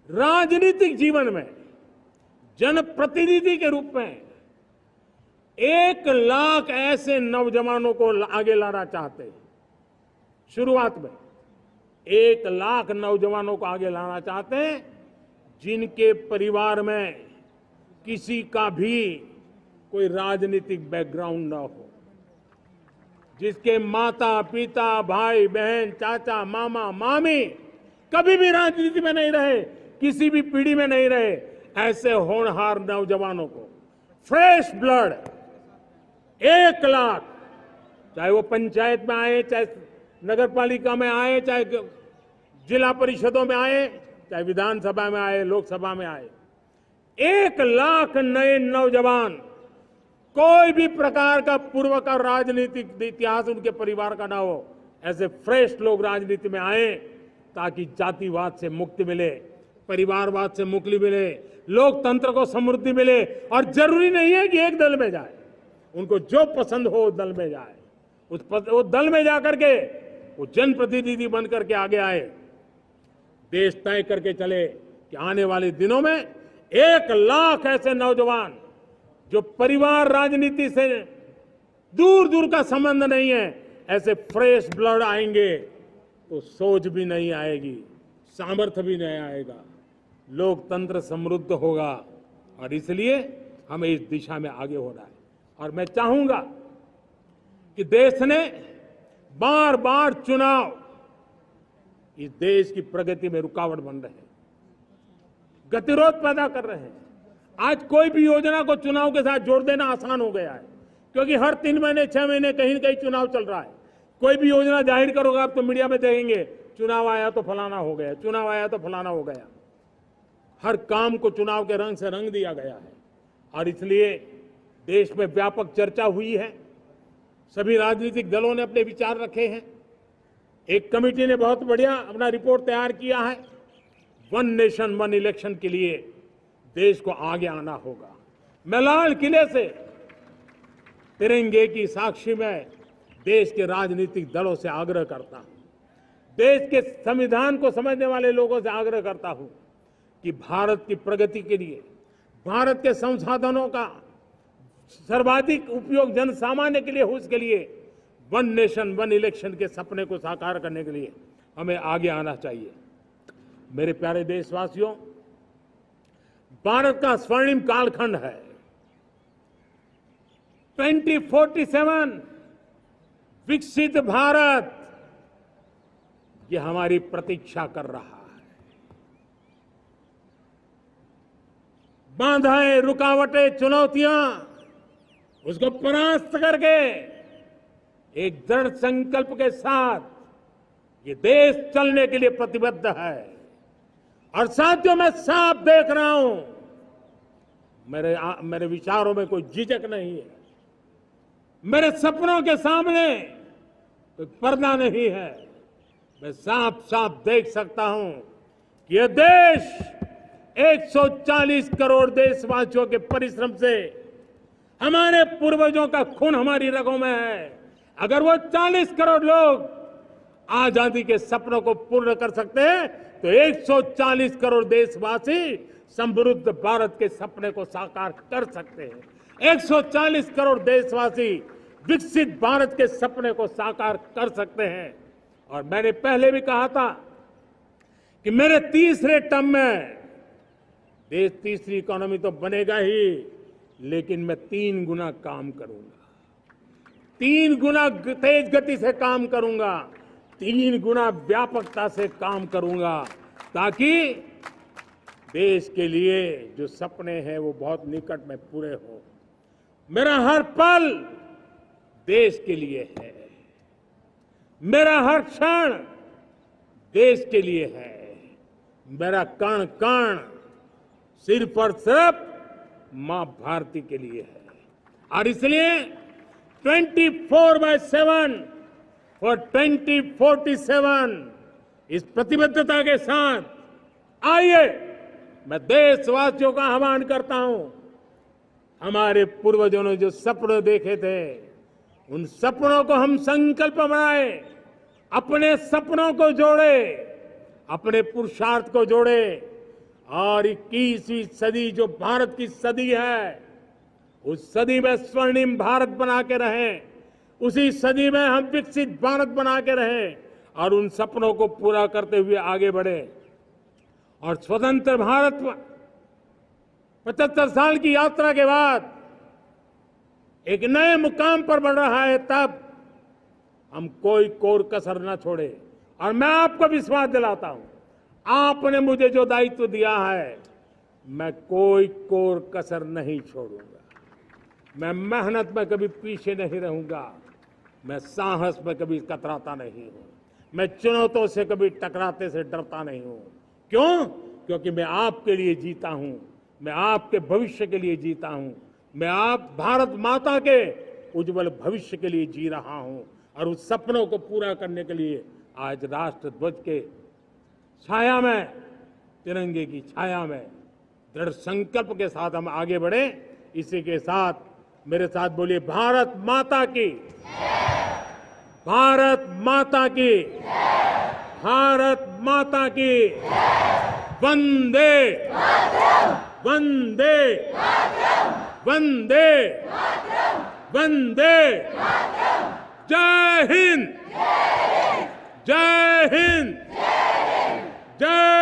राजनीतिक जीवन में जनप्रतिनिधि के रूप में 1 लाख ऐसे नौजवानों को आगे लाना चाहते हैं। शुरुआत में 1 लाख नौजवानों को आगे लाना चाहते हैं, जिनके परिवार में किसी का भी कोई राजनीतिक बैकग्राउंड न हो, जिसके माता पिता भाई बहन चाचा मामा मामी कभी भी राजनीति में नहीं रहे, किसी भी पीढ़ी में नहीं रहे, ऐसे होनहार नौजवानों को फ्रेश ब्लड 1 लाख, चाहे वो पंचायत में आए, चाहे नगर पालिका में आए, चाहे जिला परिषदों में आए, चाहे विधानसभा में आए, लोकसभा में आए, 1 लाख नए नौजवान, कोई भी प्रकार का पूर्व का राजनीतिक इतिहास उनके परिवार का ना हो, ऐसे फ्रेश लोग राजनीति में आए ताकि जातिवाद से मुक्ति मिले, परिवारवाद से मुक्ति मिले, लोकतंत्र को समृद्धि मिले। और जरूरी नहीं है कि एक दल में जाए, उनको जो पसंद हो उस दल में जाए, उस दल में जाकर के वो जनप्रतिनिधि बनकर के आगे आए। देश तय करके चले कि आने वाले दिनों में 1 लाख ऐसे नौजवान जो परिवार राजनीति से दूर दूर का संबंध नहीं है, ऐसे फ्रेश ब्लड आएंगे तो सोच भी नहीं आएगी, सामर्थ्य भी नहीं आएगा, लोकतंत्र समृद्ध होगा। और इसलिए हमें इस दिशा में आगे होना है। और मैं चाहूंगा कि देश ने बार बार चुनाव इस देश की प्रगति में रुकावट बन रहे हैं, गतिरोध पैदा कर रहे हैं। आज कोई भी योजना को चुनाव के साथ जोड़ देना आसान हो गया है, क्योंकि हर 3 महीने 6 महीने कहीं न कहीं चुनाव चल रहा है। कोई भी योजना जाहिर करोगे आप तो मीडिया में देखेंगे, चुनाव आया तो फलाना हो गया, चुनाव आया तो फलाना हो गया। हर काम को चुनाव के रंग से रंग दिया गया है। और इसलिए देश में व्यापक चर्चा हुई है, सभी राजनीतिक दलों ने अपने विचार रखे हैं। एक कमेटी ने बहुत बढ़िया अपना रिपोर्ट तैयार किया है। 1 नेशन 1 इलेक्शन के लिए देश को आगे आना होगा। मैं लाल किले से तिरंगे की साक्षी में देश के राजनीतिक दलों से आग्रह करता हूं, देश के संविधान को समझने वाले लोगों से आग्रह करता हूं कि भारत की प्रगति के लिए, भारत के संसाधनों का सर्वाधिक उपयोग जन सामान्य के लिए हो, उसके लिए 1 नेशन 1 इलेक्शन के सपने को साकार करने के लिए हमें आगे आना चाहिए। मेरे प्यारे देशवासियों, भारत का स्वर्णिम कालखंड है। 2047 विकसित भारत, ये हमारी प्रतीक्षा कर रहा है। बाधाएं, रुकावटें, चुनौतियां, उसको परास्त करके एक दृढ़ संकल्प के साथ ये देश चलने के लिए प्रतिबद्ध है। और साथियों, मैं साफ देख रहा हूं, मेरे विचारों में कोई झिझक नहीं है, मेरे सपनों के सामने कोई पर्दा नहीं है। मैं साफ साफ देख सकता हूं कि यह देश 140 करोड़ देशवासियों के परिश्रम से, हमारे पूर्वजों का खून हमारी रगों में है। अगर वो 40 करोड़ लोग आजादी के सपनों को पूर्ण कर सकते हैं तो 140 करोड़ देशवासी समृद्ध भारत के सपने को साकार कर सकते हैं। 140 करोड़ देशवासी विकसित भारत के सपने को साकार कर सकते हैं। और मैंने पहले भी कहा था कि मेरे तीसरे टर्म में देश तीसरी इकोनॉमी तो बनेगा ही, लेकिन मैं 3 गुना काम करूंगा, 3 गुना तेज गति से काम करूंगा, 3 गुना व्यापकता से काम करूंगा, ताकि देश के लिए जो सपने हैं वो बहुत निकट में पूरे हो। मेरा हर पल देश के लिए है, मेरा हर क्षण देश के लिए है, मेरा कण कण सिर्फ और सिर्फ मां भारती के लिए है। और इसलिए 24/7 और 2047 इस प्रतिबद्धता के साथ आइए, मैं देशवासियों का आह्वान करता हूं। हमारे पूर्वजों ने जो सपने देखे थे, उन सपनों को हम संकल्प बनाए, अपने सपनों को जोड़े, अपने पुरुषार्थ को जोड़े, और 21वीं सदी जो भारत की सदी है, उस सदी में स्वर्णिम भारत बना के रहें, उसी सदी में हम विकसित भारत बना के रहें और उन सपनों को पूरा करते हुए आगे बढ़े। और स्वतंत्र भारत 75 साल की यात्रा के बाद एक नए मुकाम पर बढ़ रहा है, तब हम कोई कोर कसर न छोड़े। और मैं आपको विश्वास दिलाता हूं, आपने मुझे जो दायित्व दिया है, मैं कोई कोर कसर नहीं छोड़ूंगा। मैं मेहनत में कभी पीछे नहीं रहूंगा, मैं साहस में कभी कतराता नहीं हूं, मैं चुनौतियों से कभी टकराते से डरता नहीं हूं। क्यों? क्योंकि मैं आपके लिए जीता हूं, मैं आपके भविष्य के लिए जीता हूं, मैं आप भारत माता के उज्जवल भविष्य के लिए जी रहा हूं। और उस सपनों को पूरा करने के लिए आज राष्ट्र ध्वज के छाया में, तिरंगे की छाया में दृढ़ संकल्प के साथ हम आगे बढ़े। इसी के साथ मेरे साथ बोलिए, भारत माता की, भारत माता की, भारत माता की, वंदे वंदे वंदे वंदे। जय हिंद, जय हिंद, जय